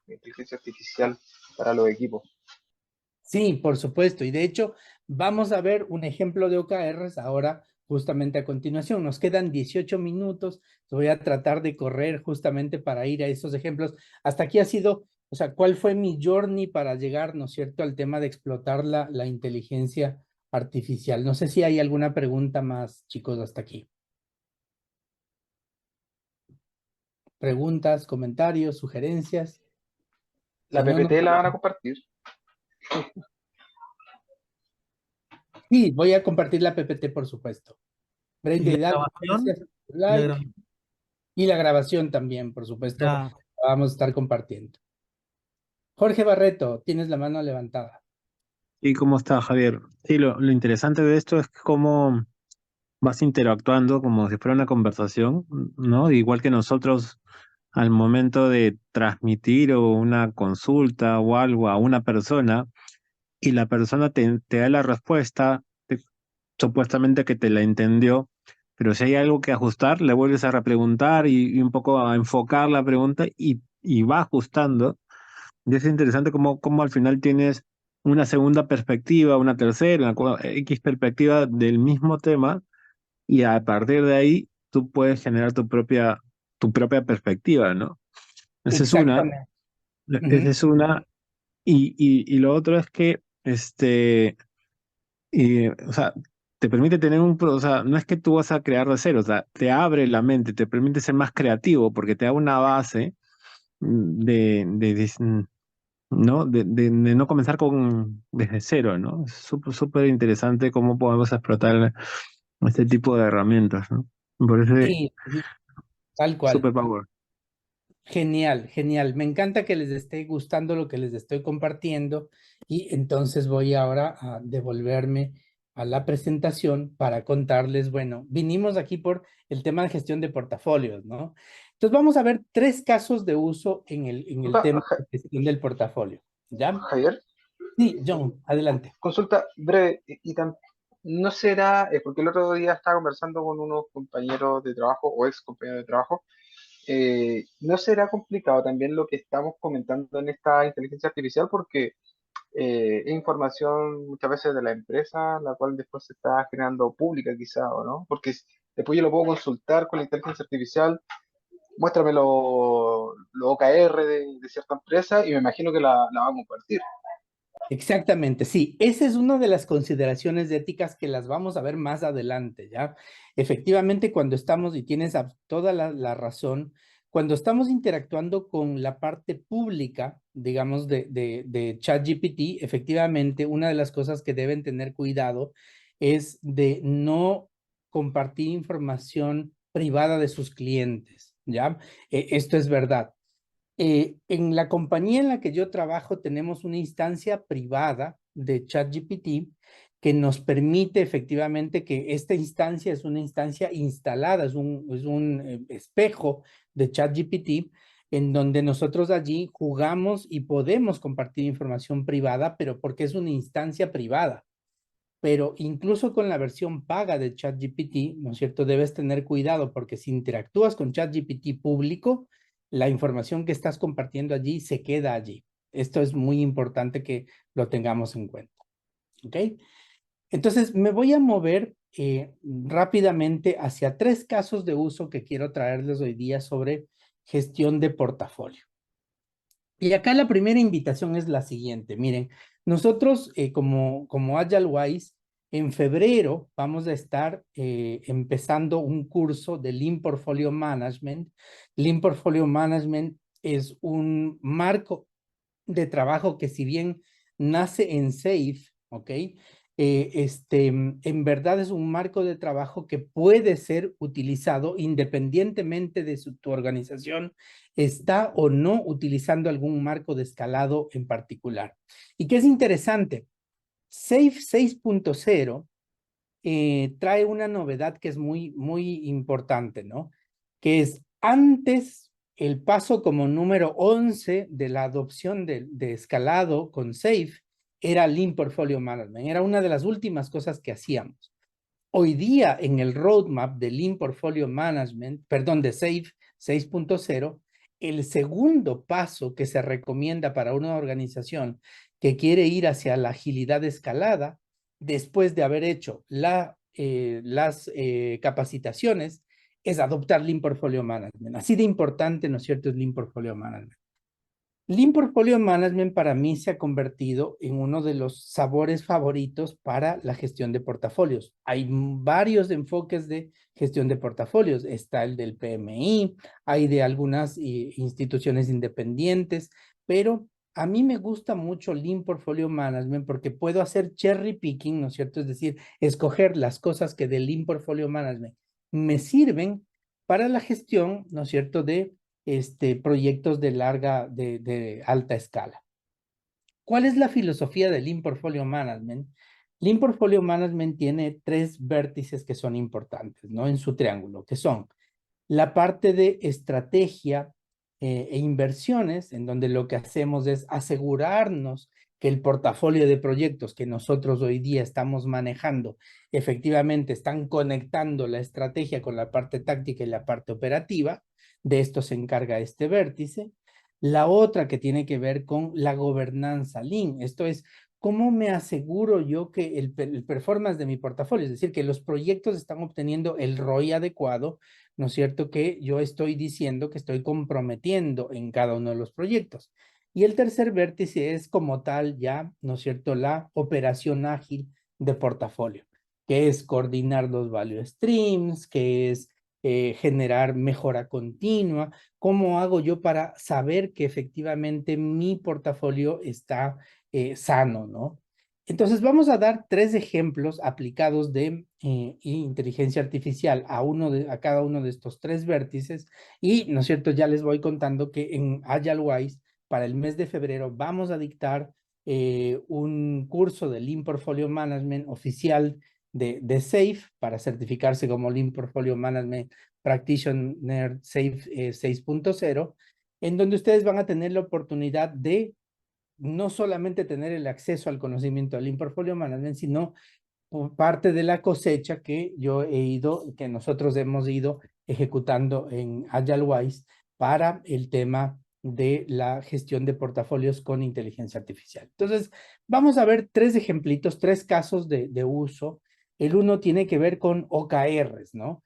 inteligencia artificial para los equipos. Sí, por supuesto. Y de hecho, vamos a ver un ejemplo de OKRs ahora, justamente a continuación. Nos quedan 18 minutos. Voy a tratar de correr justamente para ir a esos ejemplos. Hasta aquí ha sido, o sea, ¿cuál fue mi journey para llegar, ¿no es cierto?, al tema de explotar la inteligencia artificial. No sé si hay alguna pregunta más, chicos, hasta aquí. Preguntas, comentarios, sugerencias. Si La no, no. PPT la van a compartir. Sí, voy a compartir la PPT, por supuesto. Brenda ¿Y la Hidalgo, grabación? gracias por tu ¿Y la like. grabación? Y la grabación también, por supuesto, Ya. la vamos a estar compartiendo. Jorge Barreto, tienes la mano levantada. ¿Y cómo está, Javier? Sí, lo interesante de esto es cómo vas interactuando como si fuera una conversación, ¿no? Igual que nosotros al momento de transmitir o una consulta o algo a una persona y la persona te da la respuesta, supuestamente que te la entendió, pero si hay algo que ajustar, le vuelves a repreguntar y un poco a enfocar la pregunta y va ajustando. Y es interesante cómo al final tienes una segunda perspectiva, una tercera, X perspectiva del mismo tema, y a partir de ahí tú puedes generar tu propia perspectiva, ¿no? Esa es una, Exactamente. esa Ujú. es una, y lo otro es que, o sea, te permite tener o sea, no es que tú vas a crear de cero, o sea, te abre la mente, te permite ser más creativo, porque te da una base de ¿no? De no comenzar desde cero, ¿no? Es súper interesante cómo podemos explotar este tipo de herramientas, ¿no? Por eso es Sí, sí, tal cual. super power. Genial, genial. Me encanta que les esté gustando lo que les estoy compartiendo y entonces voy ahora a devolverme a la presentación para contarles, bueno, vinimos aquí por el tema de gestión de portafolios, ¿no? Entonces vamos a ver 3 casos de uso en el Disculpa, tema de gestión del portafolio, ¿ya? Javier, Sí, John, adelante. consulta breve. ¿No será, porque el otro día estaba conversando con unos compañeros de trabajo o ex compañeros de trabajo, ¿no será complicado también lo que estamos comentando en esta inteligencia artificial? Porque es información muchas veces de la empresa, la cual después se está generando pública quizá, ¿o no? Porque después yo lo puedo consultar con la inteligencia artificial, muéstrame lo OKR de cierta empresa y me imagino que la va a compartir. Exactamente, sí. Esa es una de las consideraciones éticas que las vamos a ver más adelante, ¿ya? Efectivamente, cuando estamos, y tienes toda la razón, cuando estamos interactuando con la parte pública, digamos, de ChatGPT, efectivamente, una de las cosas que deben tener cuidado es de no compartir información privada de sus clientes, ¿ya? Esto es verdad. En la compañía en la que yo trabajo tenemos una instancia privada de ChatGPT que nos permite efectivamente que esta instancia es una instancia instalada, es un espejo de ChatGPT en donde nosotros allí jugamos y podemos compartir información privada, pero porque es una instancia privada. Pero incluso con la versión paga de ChatGPT, ¿no es cierto? Debes tener cuidado porque si interactúas con ChatGPT público, la información que estás compartiendo allí se queda allí. Esto es muy importante que lo tengamos en cuenta. ¿Ok? Entonces, me voy a mover rápidamente hacia 3 casos de uso que quiero traerles hoy día sobre gestión de portafolio. Y acá la primera invitación es la siguiente. Miren, nosotros como AgileWise, en febrero vamos a estar empezando un curso de Lean Portfolio Management. Lean Portfolio Management es un marco de trabajo que, si bien nace en SAFe, ¿ok? En verdad es un marco de trabajo que puede ser utilizado independientemente de tu organización está o no utilizando algún marco de escalado en particular. Y que es interesante, SAFe 6.0 trae una novedad que es muy importante, ¿no? Que es antes el paso como número 11 de la adopción de escalado con SAFe era Lean Portfolio Management. Era una de las últimas cosas que hacíamos. Hoy día en el roadmap de Lean Portfolio Management, perdón, de SAFe 6.0, el segundo paso que se recomienda para una organización que quiere ir hacia la agilidad escalada, después de haber hecho las capacitaciones, es adoptar Lean Portfolio Management. Así de importante, ¿no es cierto?, es Lean Portfolio Management. Lean Portfolio Management para mí se ha convertido en uno de los sabores favoritos para la gestión de portafolios. Hay varios enfoques de gestión de portafolios. Está el del PMI, hay de algunas instituciones independientes, pero a mí me gusta mucho Lean Portfolio Management porque puedo hacer cherry picking, ¿no es cierto? Es decir, escoger las cosas que del Lean Portfolio Management me sirven para la gestión, ¿no es cierto?, de proyectos de alta escala. ¿Cuál es la filosofía de Lean Portfolio Management? Lean Portfolio Management tiene tres vértices que son importantes, ¿no? En su triángulo, que son la parte de estrategia e inversiones, en donde lo que hacemos es asegurarnos que el portafolio de proyectos que nosotros hoy día estamos manejando efectivamente están conectando la estrategia con la parte táctica y la parte operativa. De esto se encarga este vértice. La otra que tiene que ver con la gobernanza Lean. Esto es, ¿cómo me aseguro yo que el performance de mi portafolio, es decir, que los proyectos están obteniendo el ROI adecuado, ¿no es cierto?, que yo estoy diciendo que estoy comprometiendo en cada uno de los proyectos? Y el tercer vértice es como tal ya, ¿no es cierto?, la operación ágil de portafolio, que es coordinar los value streams, que es generar mejora continua. ¿Cómo hago yo para saber que efectivamente mi portafolio está sano, ¿no? Entonces vamos a dar tres ejemplos aplicados de inteligencia artificial a cada uno de estos tres vértices y, ¿no es cierto?, ya les voy contando que en AgileWise para el mes de febrero vamos a dictar un curso de Lean Portfolio Management oficial de SAFe para certificarse como Lean Portfolio Management Practitioner SAFe 6.0, en donde ustedes van a tener la oportunidad de no solamente tener el acceso al conocimiento del Lean Portfolio Management, sino por parte de la cosecha que nosotros hemos ido ejecutando en AgileWise para el tema de la gestión de portafolios con inteligencia artificial. Entonces, vamos a ver tres ejemplitos, tres casos de uso. El uno tiene que ver con OKRs, ¿no?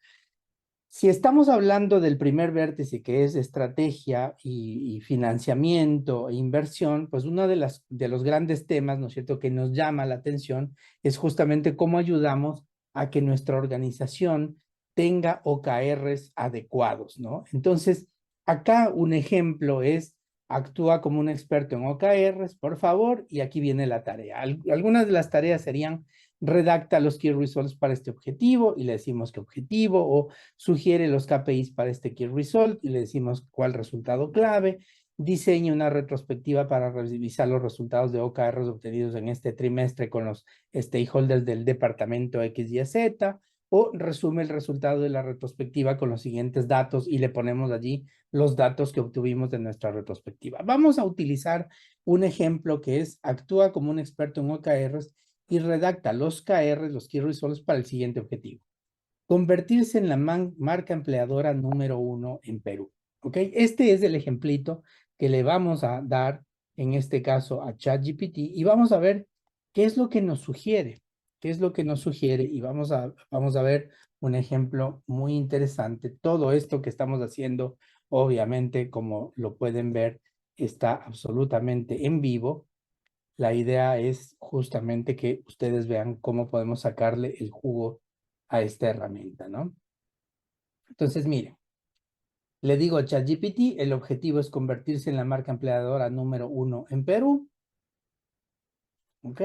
Si estamos hablando del primer vértice, que es estrategia y financiamiento e inversión, pues uno de los grandes temas, ¿no es cierto?, que nos llama la atención es justamente cómo ayudamos a que nuestra organización tenga OKRs adecuados, ¿no? Entonces, acá un ejemplo es, actúa como un experto en OKRs, por favor, y aquí viene la tarea. Algunas de las tareas serían: redacta los key results para este objetivo, y le decimos qué objetivo, o sugiere los KPIs para este Key Result y le decimos cuál resultado clave, diseña una retrospectiva para revisar los resultados de OKRs obtenidos en este trimestre con los stakeholders del departamento X, Y, Z, o resume el resultado de la retrospectiva con los siguientes datos y le ponemos allí los datos que obtuvimos de nuestra retrospectiva. Vamos a utilizar un ejemplo que es: actúa como un experto en OKRs y redacta los KRs, los Key Results, para el siguiente objetivo: convertirse en la marca empleadora número 1 en Perú. ¿Ok? Este es el ejemplito que le vamos a dar, en este caso, a ChatGPT, y vamos a ver qué es lo que nos sugiere. ¿Qué es lo que nos sugiere? Y vamos a ver un ejemplo muy interesante. Todo esto que estamos haciendo, obviamente, como lo pueden ver, está absolutamente en vivo. La idea es justamente que ustedes vean cómo podemos sacarle el jugo a esta herramienta, ¿no? Entonces, miren, le digo a ChatGPT, el objetivo es convertirse en la marca empleadora número 1 en Perú, ¿ok?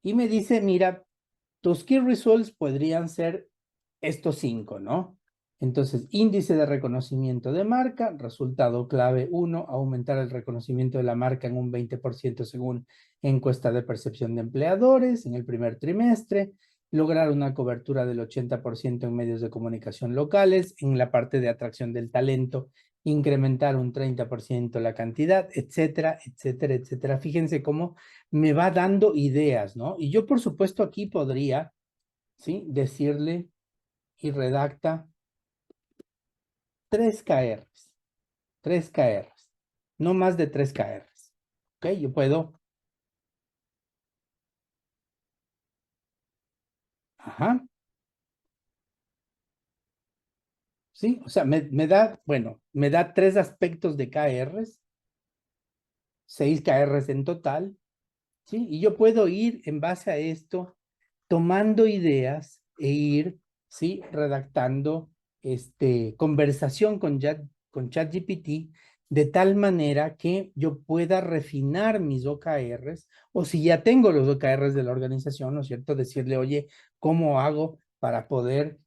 Y me dice, mira, tus key results podrían ser estos 5, ¿no? Entonces, índice de reconocimiento de marca, resultado clave 1, aumentar el reconocimiento de la marca en un 20% según encuesta de percepción de empleadores en el primer trimestre, lograr una cobertura del 80% en medios de comunicación locales, en la parte de atracción del talento, incrementar un 30% la cantidad, etcétera, etcétera, etcétera. Fíjense cómo me va dando ideas, ¿no? Y yo, por supuesto, aquí podría, ¿sí?, decirle y redacta 3 KRs, 3 KRs, no más de 3 KRs, ¿ok? Yo puedo, ajá, ¿sí? O sea, me da, bueno, me da 3 aspectos de KRs, 6 KRs en total, ¿sí? Y yo puedo ir en base a esto tomando ideas e ir, ¿sí?, redactando conversación con ChatGPT de tal manera que yo pueda refinar mis OKRs, o si ya tengo los OKRs de la organización, ¿no es cierto?, decirle, oye, ¿cómo hago para poder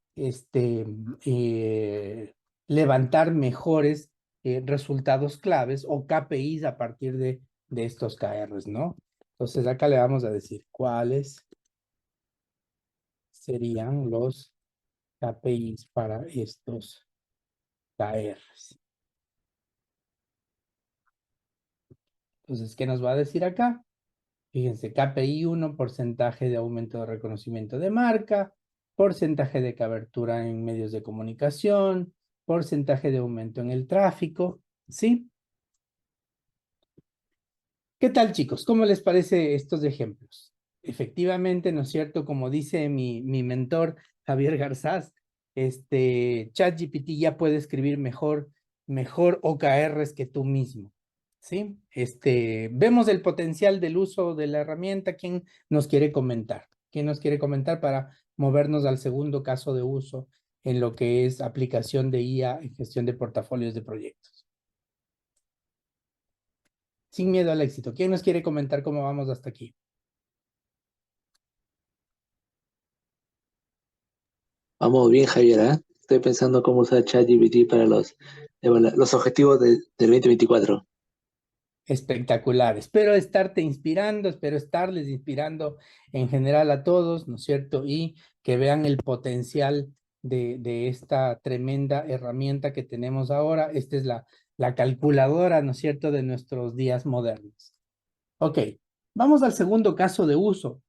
levantar mejores resultados claves o KPIs a partir de estos KRs, ¿no? Entonces acá le vamos a decir cuáles serían los KPIs para estos KRs. Entonces, ¿qué nos va a decir acá? Fíjense, KPI 1, porcentaje de aumento de reconocimiento de marca, porcentaje de cobertura en medios de comunicación, porcentaje de aumento en el tráfico, ¿sí? ¿Qué tal, chicos? ¿Cómo les parece estos ejemplos? Efectivamente, ¿no es cierto? Como dice mi mentor Javier Garzás, ChatGPT ya puede escribir mejor OKRs que tú mismo, ¿sí? Vemos el potencial del uso de la herramienta. ¿Quién nos quiere comentar? ¿Quién nos quiere comentar para movernos al segundo caso de uso en lo que es aplicación de IA en gestión de portafolios de proyectos? Sin miedo al éxito. ¿Quién nos quiere comentar cómo vamos hasta aquí? Vamos bien, Javier, ¿eh? Estoy pensando cómo usar ChatGPT para los objetivos del 2024. Espectacular. Espero estarte inspirando, espero estarles inspirando en general a todos, ¿no es cierto? Y que vean el potencial de esta tremenda herramienta que tenemos ahora. Esta es la calculadora, ¿no es cierto?, de nuestros días modernos. Ok, vamos al segundo caso de uso.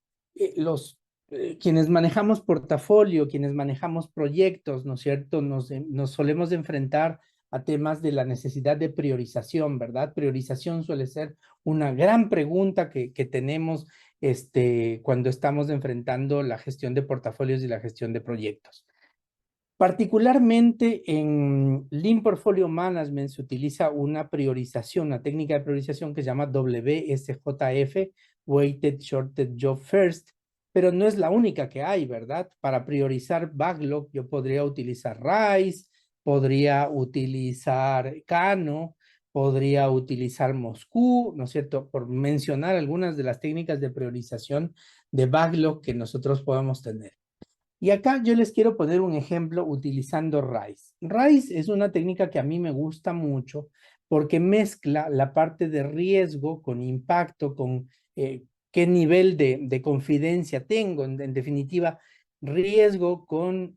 Quienes manejamos portafolio, quienes manejamos proyectos, ¿no es cierto?, nos solemos enfrentar a temas de la necesidad de priorización, ¿verdad? Priorización suele ser una gran pregunta que tenemos cuando estamos enfrentando la gestión de portafolios y la gestión de proyectos. Particularmente en Lean Portfolio Management se utiliza una priorización, una técnica de priorización que se llama WSJF, Weighted Shorted Job First, pero no es la única que hay, ¿verdad? Para priorizar backlog yo podría utilizar RISE, podría utilizar Kano, podría utilizar Moscú, ¿no es cierto? Por mencionar algunas de las técnicas de priorización de backlog que nosotros podemos tener. Y acá yo les quiero poner un ejemplo utilizando RISE. RISE es una técnica que a mí me gusta mucho porque mezcla la parte de riesgo con impacto, con qué nivel de confidencia tengo. En definitiva, riesgo con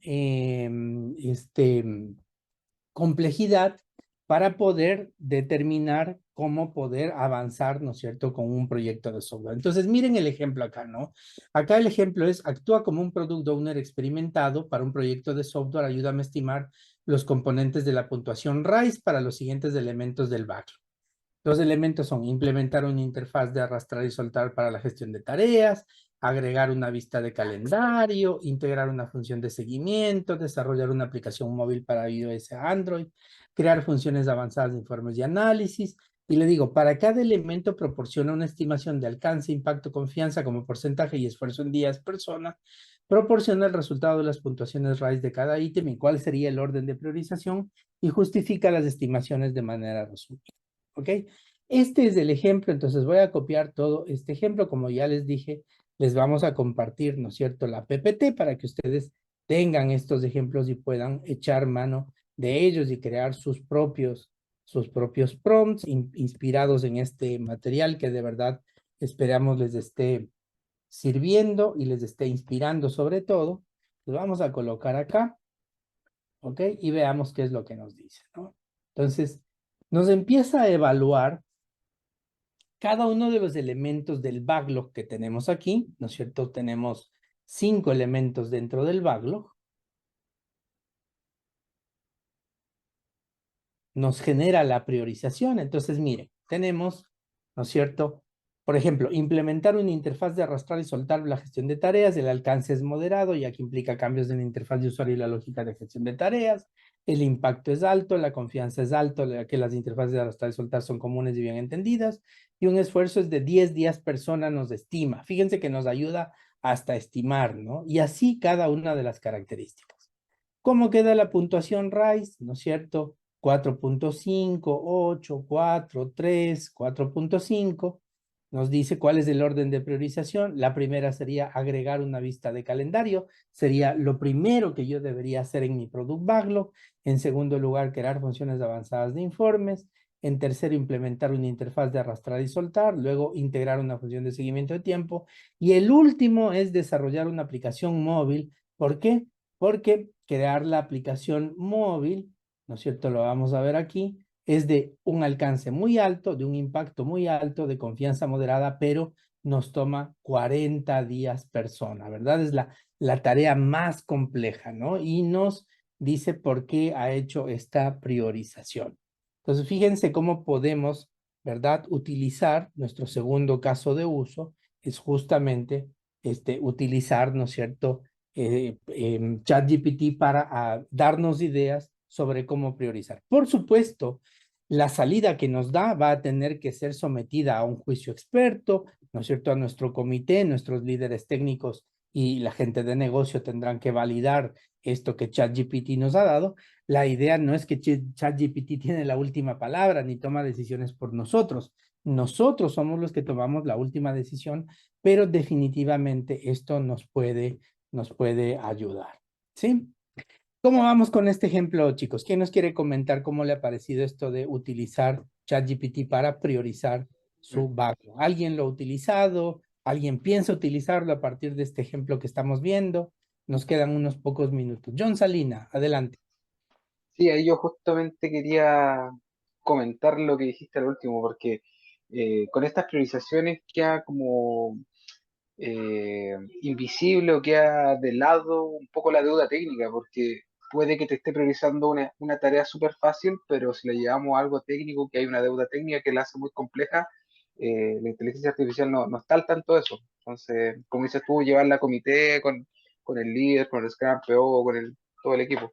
complejidad para poder determinar cómo poder avanzar, ¿no es cierto?, con un proyecto de software. Entonces, miren el ejemplo acá, ¿no? Acá el ejemplo es, actúa como un product owner experimentado para un proyecto de software, ayúdame a estimar los componentes de la puntuación RISE para los siguientes elementos del backlog. Los elementos son implementar una interfaz de arrastrar y soltar para la gestión de tareas, agregar una vista de calendario, integrar una función de seguimiento, desarrollar una aplicación móvil para iOS a Android, crear funciones avanzadas de informes y análisis, Y le digo, para cada elemento proporciona una estimación de alcance, impacto, confianza como porcentaje y esfuerzo en días persona, proporciona el resultado de las puntuaciones RAIS de cada ítem y cuál sería el orden de priorización y justifica las estimaciones de manera resumida. ¿Ok? Este es el ejemplo, entonces voy a copiar todo este ejemplo, como ya les dije, les vamos a compartir, ¿no es cierto?, la PPT para que ustedes tengan estos ejemplos y puedan echar mano de ellos y crear sus propios prompts inspirados en este material que de verdad esperamos les esté sirviendo y les esté inspirando sobre todo. Los vamos a colocar acá, ¿ok? Y veamos qué es lo que nos dice, ¿no? Entonces, nos empieza a evaluar cada uno de los elementos del backlog que tenemos aquí, ¿no es cierto? Tenemos 5 elementos dentro del backlog. Nos genera la priorización. Entonces, miren, tenemos, ¿no es cierto? Por ejemplo, implementar una interfaz de arrastrar y soltar la gestión de tareas. El alcance es moderado, ya que implica cambios en la interfaz de usuario y la lógica de gestión de tareas. El impacto es alto, la confianza es alto, ya que las interfaces de arrastrar y soltar son comunes y bien entendidas. Y un esfuerzo es de 10 días persona nos estima. Fíjense que nos ayuda hasta estimar, ¿no? Y así cada una de las características. ¿Cómo queda la puntuación RAIS? ¿No es cierto? 4.5, 8, 4, 3, 4.5. Nos dice cuál es el orden de priorización. La primera sería agregar una vista de calendario. Sería lo primero que yo debería hacer en mi Product Backlog. En segundo lugar, crear funciones avanzadas de informes. En tercero, implementar una interfaz de arrastrar y soltar. Luego, integrar una función de seguimiento de tiempo. Y el último es desarrollar una aplicación móvil. ¿Por qué? Porque crear la aplicación móvil, ¿no es cierto? Lo vamos a ver aquí, es de un alcance muy alto, de un impacto muy alto, de confianza moderada, pero nos toma 40 días persona, ¿verdad? Es la tarea más compleja, ¿no? Y nos dice por qué ha hecho esta priorización. Entonces, fíjense cómo podemos, ¿verdad? Utilizar nuestro segundo caso de uso, es justamente utilizar, ¿no es cierto?, ChatGPT para darnos ideas sobre cómo priorizar. Por supuesto, la salida que nos da va a tener que ser sometida a un juicio experto, ¿no es cierto?, a nuestro comité, nuestros líderes técnicos y la gente de negocio tendrán que validar esto que ChatGPT nos ha dado. La idea no es que ChatGPT tiene la última palabra ni toma decisiones por nosotros. Nosotros somos los que tomamos la última decisión, pero definitivamente esto nos puede ayudar, ¿sí? ¿Cómo vamos con este ejemplo, chicos? ¿Quién nos quiere comentar cómo le ha parecido esto de utilizar ChatGPT para priorizar su backlog? ¿Alguien lo ha utilizado? ¿Alguien piensa utilizarlo a partir de este ejemplo que estamos viendo? Nos quedan unos pocos minutos. John Salina, adelante. Sí, ahí yo justamente quería comentar lo que dijiste al último, porque con estas priorizaciones queda como invisible o queda de lado un poco la deuda técnica, porque puede que te esté priorizando una tarea súper fácil, pero si le llevamos a algo técnico, que hay una deuda técnica que la hace muy compleja, la inteligencia artificial no está al tanto de eso. Entonces, como dices tú, llevarla a comité con el líder, con el Scrum PO, todo el equipo.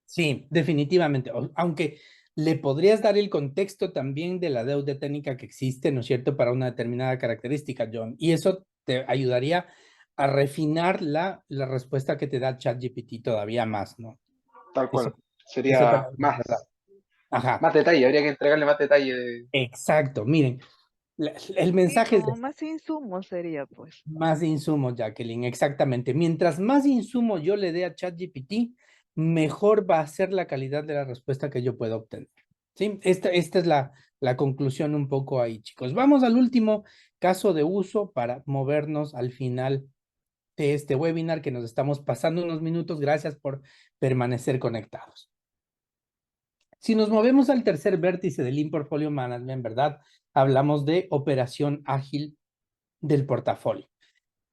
Sí, definitivamente. Aunque le podrías dar el contexto también de la deuda técnica que existe, ¿no es cierto?, para una determinada característica, John. Y eso te ayudaría a refinar la respuesta que te da ChatGPT todavía más, ¿no? Tal Eso, cual. eso Sería también es verdad. Ajá, más detalle, habría que entregarle más detalle de... exacto. Miren, el Sí, mensaje es como más insumo sería, pues. más insumos, Jacqueline, exactamente. Mientras más insumos yo le dé a ChatGPT, mejor va a ser la calidad de la respuesta que yo pueda obtener. ¿Sí? Esta es la conclusión un poco ahí, chicos. Vamos al último caso de uso para movernos al final de este webinar que nos estamos pasando unos minutos. Gracias por permanecer conectados. Si nos movemos al tercer vértice del Lean Portfolio Management, ¿verdad? Hablamos de operación ágil del portafolio.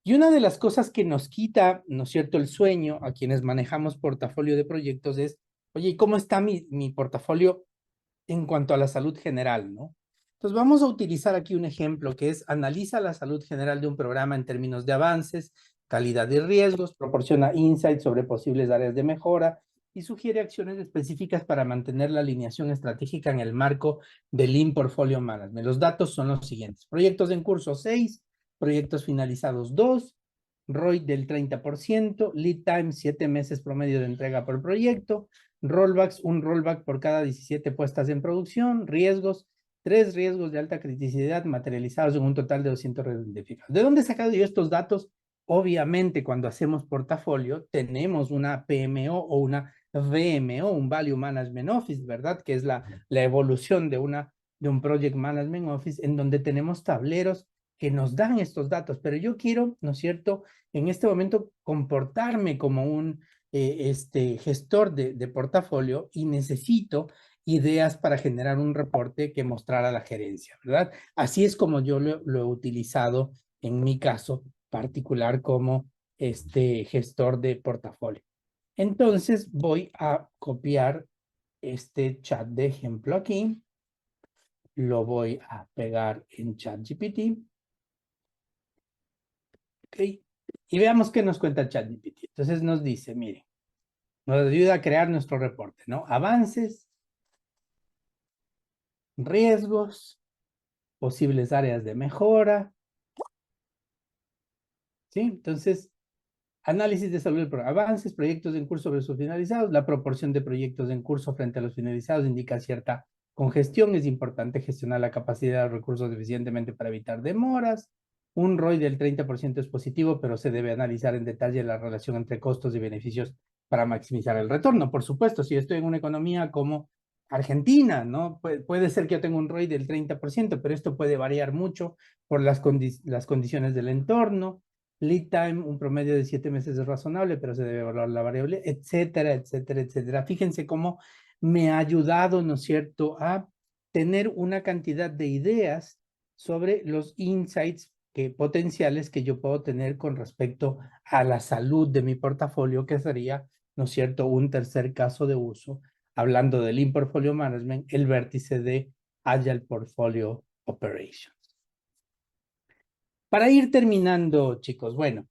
Y una de las cosas que nos quita, ¿no es cierto?, el sueño a quienes manejamos portafolio de proyectos es, oye, ¿y cómo está mi portafolio en cuanto a la salud general, ¿no? Entonces vamos a utilizar aquí un ejemplo que es analiza la salud general de un programa en términos de avances, calidad y riesgos, proporciona insights sobre posibles áreas de mejora y sugiere acciones específicas para mantener la alineación estratégica en el marco del Lean Portfolio Management. Los datos son los siguientes. Proyectos en curso 6, proyectos finalizados 2, ROI del 30%, lead time 7 meses promedio de entrega por proyecto, rollbacks, un rollback por cada 17 puestas en producción, riesgos, 3 riesgos de alta criticidad materializados en un total de 200 riesgos identificados. ¿De dónde he sacado yo estos datos? Obviamente, cuando hacemos portafolio, tenemos una PMO o una VMO, un Value Management Office, ¿verdad? Que es la evolución de un Project Management Office, en donde tenemos tableros que nos dan estos datos, pero yo quiero, ¿no es cierto?, en este momento comportarme como un gestor de portafolio y necesito ideas para generar un reporte que mostrara a la gerencia, ¿verdad? Así es como yo lo he utilizado en mi caso particular como gestor de portafolio. Entonces voy a copiar este chat de ejemplo aquí, lo voy a pegar en ChatGPT. Ok, y veamos qué nos cuenta ChatGPT. Entonces nos dice, mire, nos ayuda a crear nuestro reporte, ¿no? Avances, riesgos, posibles áreas de mejora, ¿sí? Entonces, análisis de salud del programa, avances, proyectos en curso versus finalizados, la proporción de proyectos en curso frente a los finalizados indica cierta congestión, es importante gestionar la capacidad de recursos eficientemente para evitar demoras, un ROI del 30% es positivo, pero se debe analizar en detalle la relación entre costos y beneficios para maximizar el retorno. Por supuesto, si estoy en una economía como Argentina, ¿no? Puede ser que yo tenga un ROI del 30%, pero esto puede variar mucho por las condiciones del entorno. Lead time, un promedio de 7 meses es razonable, pero se debe evaluar la variable, etcétera, etcétera, etcétera. Fíjense cómo me ha ayudado, ¿no es cierto?, a tener una cantidad de ideas sobre los insights potenciales que yo puedo tener con respecto a la salud de mi portafolio, que sería, ¿no es cierto?, un tercer caso de uso, hablando del Lean Portfolio Management, el vértice de Agile Portfolio Operations. Para ir terminando, chicos, bueno,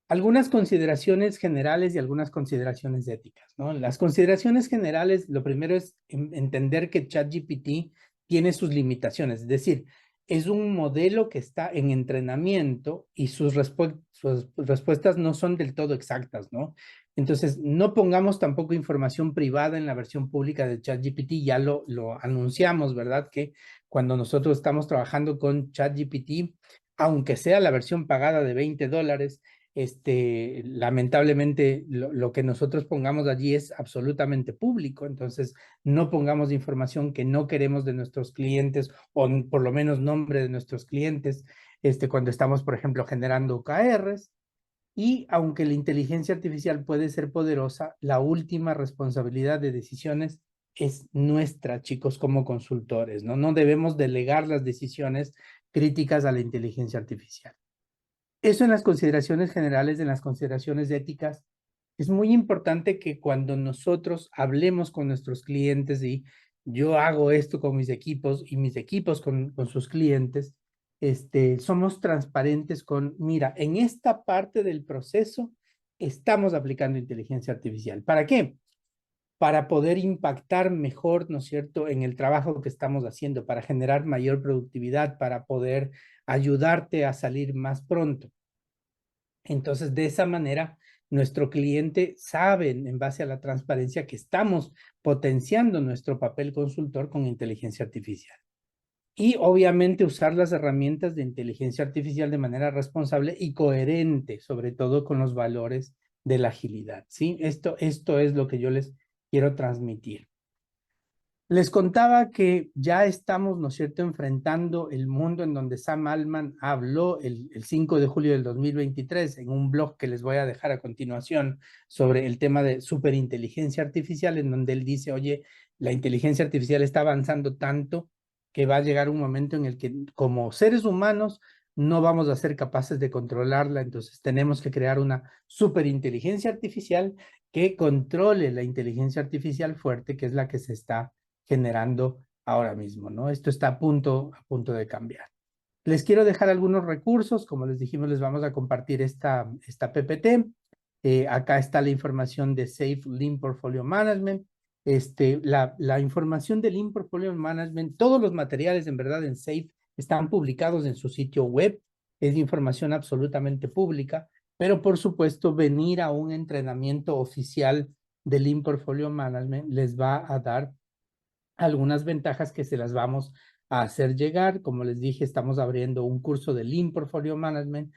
algunas consideraciones generales y algunas consideraciones éticas, ¿no? Las consideraciones generales, lo primero es entender que ChatGPT tiene sus limitaciones, es decir, es un modelo que está en entrenamiento y sus respuestas no son del todo exactas, ¿no? Entonces, no pongamos tampoco información privada en la versión pública de ChatGPT, ya lo anunciamos, ¿verdad? Que cuando nosotros estamos trabajando con ChatGPT, aunque sea la versión pagada de $20, lamentablemente lo que nosotros pongamos allí es absolutamente público, entonces no pongamos información que no queremos de nuestros clientes o por lo menos nombre de nuestros clientes cuando estamos, por ejemplo, generando OKRs. Y aunque la inteligencia artificial puede ser poderosa, la última responsabilidad de decisiones es nuestra, chicos, como consultores, ¿no? No debemos delegar las decisiones críticas a la inteligencia artificial. Eso en las consideraciones generales, en las consideraciones éticas, es muy importante que cuando nosotros hablemos con nuestros clientes y yo hago esto con mis equipos y mis equipos con sus clientes, somos transparentes con, mira, en esta parte del proceso estamos aplicando inteligencia artificial. ¿Para qué? Para poder impactar mejor, ¿no es cierto?, en el trabajo que estamos haciendo, para generar mayor productividad, para poder ayudarte a salir más pronto. Entonces, de esa manera, nuestro cliente sabe, en base a la transparencia, que estamos potenciando nuestro papel consultor con inteligencia artificial. Y obviamente usar las herramientas de inteligencia artificial de manera responsable y coherente, sobre todo con los valores de la agilidad, ¿sí? Esto es lo que yo les quiero transmitir. Les contaba que ya estamos, ¿no es cierto?, enfrentando el mundo en donde Sam Altman habló el 5 de julio del 2023 en un blog que les voy a dejar a continuación sobre el tema de superinteligencia artificial, en donde él dice, oye, la inteligencia artificial está avanzando tanto que va a llegar un momento en el que como seres humanos no vamos a ser capaces de controlarla, entonces tenemos que crear una superinteligencia artificial que controle la inteligencia artificial fuerte, que es la que se está generando ahora mismo, ¿no? Esto está a punto de cambiar. Les quiero dejar algunos recursos, como les dijimos, les vamos a compartir esta PPT. Acá está la información de Safe Lean Portfolio Management. La información del Lean Portfolio Management, todos los materiales en verdad en Safe están publicados en su sitio web. Es información absolutamente pública, pero por supuesto venir a un entrenamiento oficial de Lean Portfolio Management les va a dar algunas ventajas que se las vamos a hacer llegar. Como les dije, estamos abriendo un curso de Lean Portfolio Management,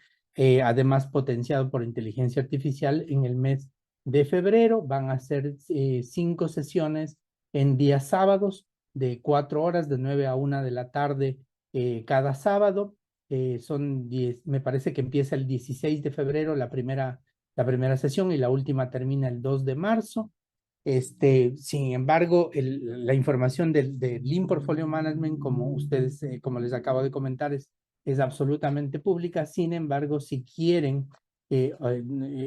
además potenciado por inteligencia artificial en el mes de febrero. Van a ser 5 sesiones en días sábados de 4 horas, de 9 a 1 de la tarde cada sábado. Son 10, me parece que empieza el 16 de febrero la primera sesión y la última termina el 2 de marzo. Sin embargo, la información del Lean Portfolio Management, como ustedes, como les acabo de comentar, es absolutamente pública. Sin embargo, si quieren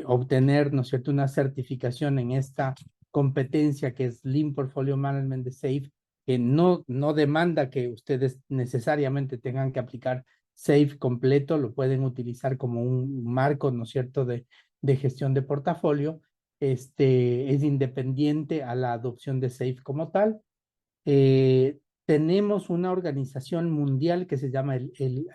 obtener, ¿no es cierto?, una certificación en esta competencia que es Lean Portfolio Management de SAFe, que no demanda que ustedes necesariamente tengan que aplicar SAFe completo, lo pueden utilizar como un marco, ¿no es cierto?, de gestión de portafolio. Es independiente a la adopción de SAFe como tal. Tenemos una organización mundial que se llama el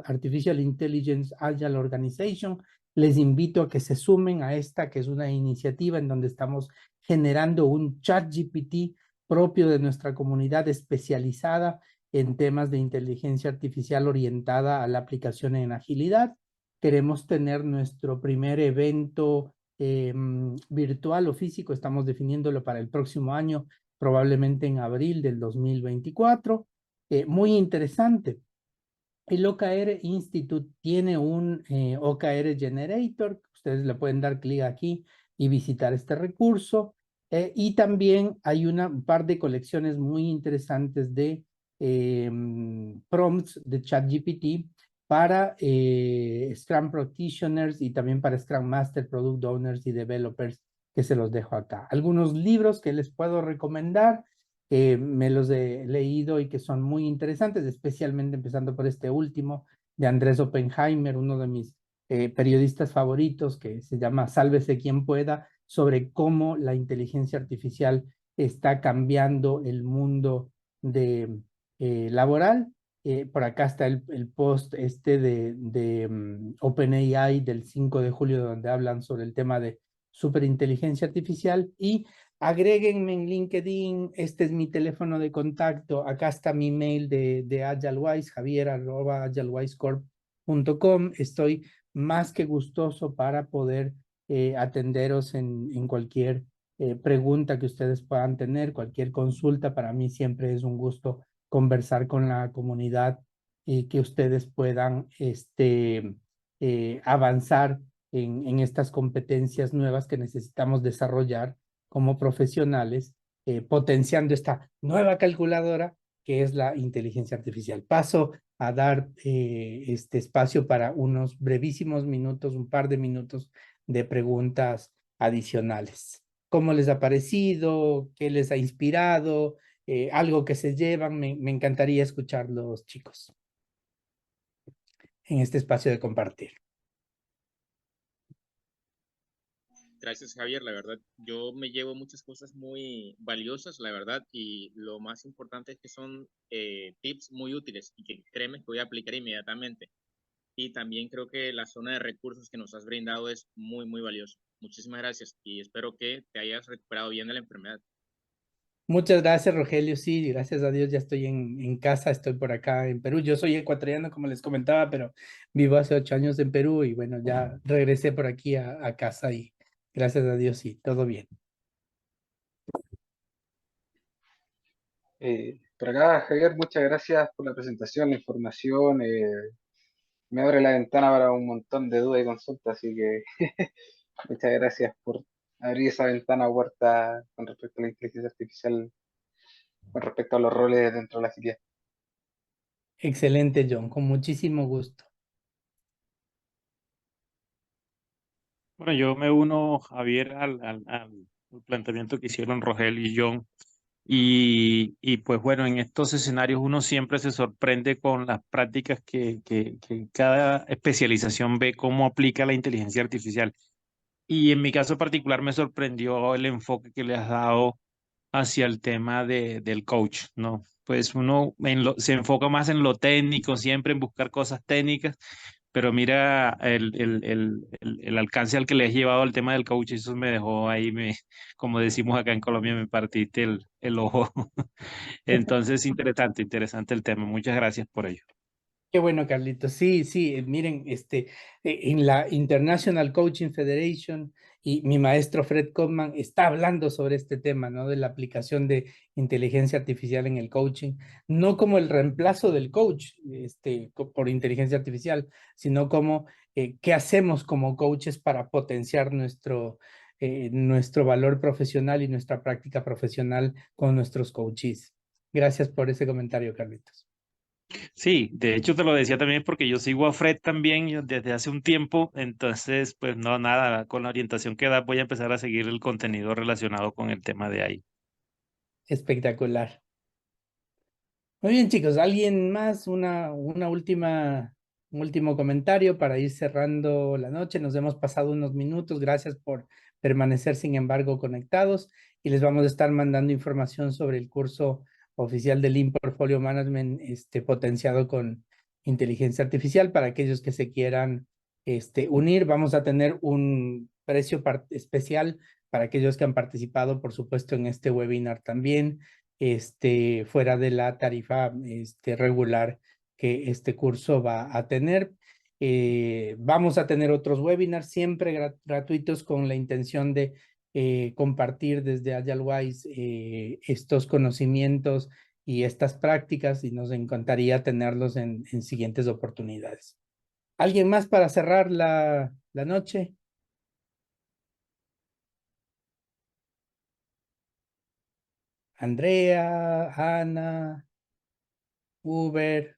Artificial Intelligence Agile Organization. Les invito a que se sumen a esta, que es una iniciativa en donde estamos generando un ChatGPT propio de nuestra comunidad especializada en temas de inteligencia artificial orientada a la aplicación en agilidad. Queremos tener nuestro primer evento virtual o físico, estamos definiéndolo para el próximo año, probablemente en abril del 2024. Muy interesante. El OKR Institute tiene un OKR Generator, ustedes le pueden dar clic aquí y visitar este recurso. Y también hay un par de colecciones muy interesantes de prompts de ChatGPT para Scrum Practitioners y también para Scrum Master, Product Owners y Developers, que se los dejo acá. Algunos libros que les puedo recomendar, me los he leído y que son muy interesantes, especialmente empezando por este último de Andrés Oppenheimer, uno de mis periodistas favoritos, que se llama Sálvese quien pueda, sobre cómo la inteligencia artificial está cambiando el mundo laboral. Por acá está el post de OpenAI del 5 de julio, donde hablan sobre el tema de superinteligencia artificial. Y agréguenme en LinkedIn, este es mi teléfono de contacto, acá está mi mail de AgileWise, javier@agilewisecorp.com. Estoy más que gustoso para poder atenderos en cualquier pregunta que ustedes puedan tener, cualquier consulta. Para mí siempre es un gusto conversar con la comunidad y que ustedes puedan avanzar en estas competencias nuevas que necesitamos desarrollar como profesionales, potenciando esta nueva calculadora que es la inteligencia artificial. Paso a dar este espacio para unos brevísimos minutos, un par de minutos de preguntas adicionales. ¿Cómo les ha parecido? ¿Qué les ha inspirado? Algo que se llevan. Me encantaría escucharlos, chicos, en este espacio de compartir. Gracias, Javier. La verdad, yo me llevo muchas cosas muy valiosas, la verdad, y lo más importante es que son tips muy útiles y que créeme que voy a aplicar inmediatamente. Y también creo que la zona de recursos que nos has brindado es muy, muy valiosa. Muchísimas gracias y espero que te hayas recuperado bien de la enfermedad. Muchas gracias, Rogelio. Sí, gracias a Dios ya estoy en casa, estoy por acá en Perú. Yo soy ecuatoriano, como les comentaba, pero vivo hace 8 años en Perú y bueno, ya regresé por aquí a casa y gracias a Dios sí, todo bien. Por acá, Javier, muchas gracias por la presentación, la información. Me abre la ventana para un montón de dudas y consultas, así que muchas gracias por abrir esa ventana o puerta con respecto a la inteligencia artificial, con respecto a los roles dentro de la agilidad. Excelente, John, con muchísimo gusto. Bueno, yo me uno, Javier, al planteamiento que hicieron Rogel y John. Y pues bueno, en estos escenarios uno siempre se sorprende con las prácticas que cada especialización ve cómo aplica la inteligencia artificial. Y en mi caso particular me sorprendió el enfoque que le has dado hacia el tema del coach, ¿no? Pues uno se enfoca más en lo técnico, siempre en buscar cosas técnicas, pero mira el alcance al que le has llevado al tema del coach, eso me dejó ahí, como decimos acá en Colombia, me partiste el ojo. Entonces, interesante el tema. Muchas gracias por ello. Qué bueno, Carlitos. Sí, sí, miren, en la International Coaching Federation y mi maestro Fred Kaufman está hablando sobre este tema, ¿no? De la aplicación de inteligencia artificial en el coaching, no como el reemplazo del coach, por inteligencia artificial, sino como qué hacemos como coaches para potenciar nuestro valor profesional y nuestra práctica profesional con nuestros coaches. Gracias por ese comentario, Carlitos. Sí, de hecho te lo decía también porque yo sigo a Fred también desde hace un tiempo, entonces pues no, nada, con la orientación que da voy a empezar a seguir el contenido relacionado con el tema de ahí. Espectacular. Muy bien, chicos, ¿alguien más? Un último comentario para ir cerrando la noche. Nos hemos pasado unos minutos. Gracias por permanecer, sin embargo, conectados y les vamos a estar mandando información sobre el curso oficial de Lean Portfolio Management, potenciado con inteligencia artificial para aquellos que se quieran, unir. Vamos a tener un precio especial para aquellos que han participado, por supuesto, en este webinar también, fuera de la tarifa regular que este curso va a tener. Vamos a tener otros webinars siempre gratuitos con la intención de compartir desde AgileWise estos conocimientos y estas prácticas, y nos encantaría tenerlos en siguientes oportunidades. ¿Alguien más para cerrar la noche? Andrea, Ana, Uber,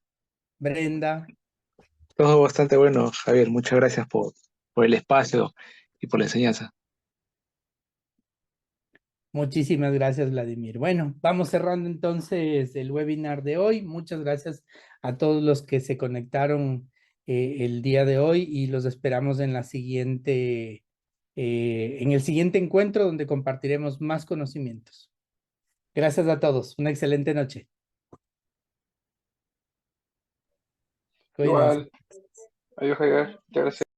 Brenda. Todo bastante bueno, Javier. Muchas gracias por el espacio y por la enseñanza. Muchísimas gracias, Vladimir. Bueno, vamos cerrando entonces el webinar de hoy. Muchas gracias a todos los que se conectaron el día de hoy y los esperamos en en el siguiente encuentro donde compartiremos más conocimientos. Gracias a todos. Una excelente noche. Cuídense. Igual. Adiós, Javier. Muchas gracias.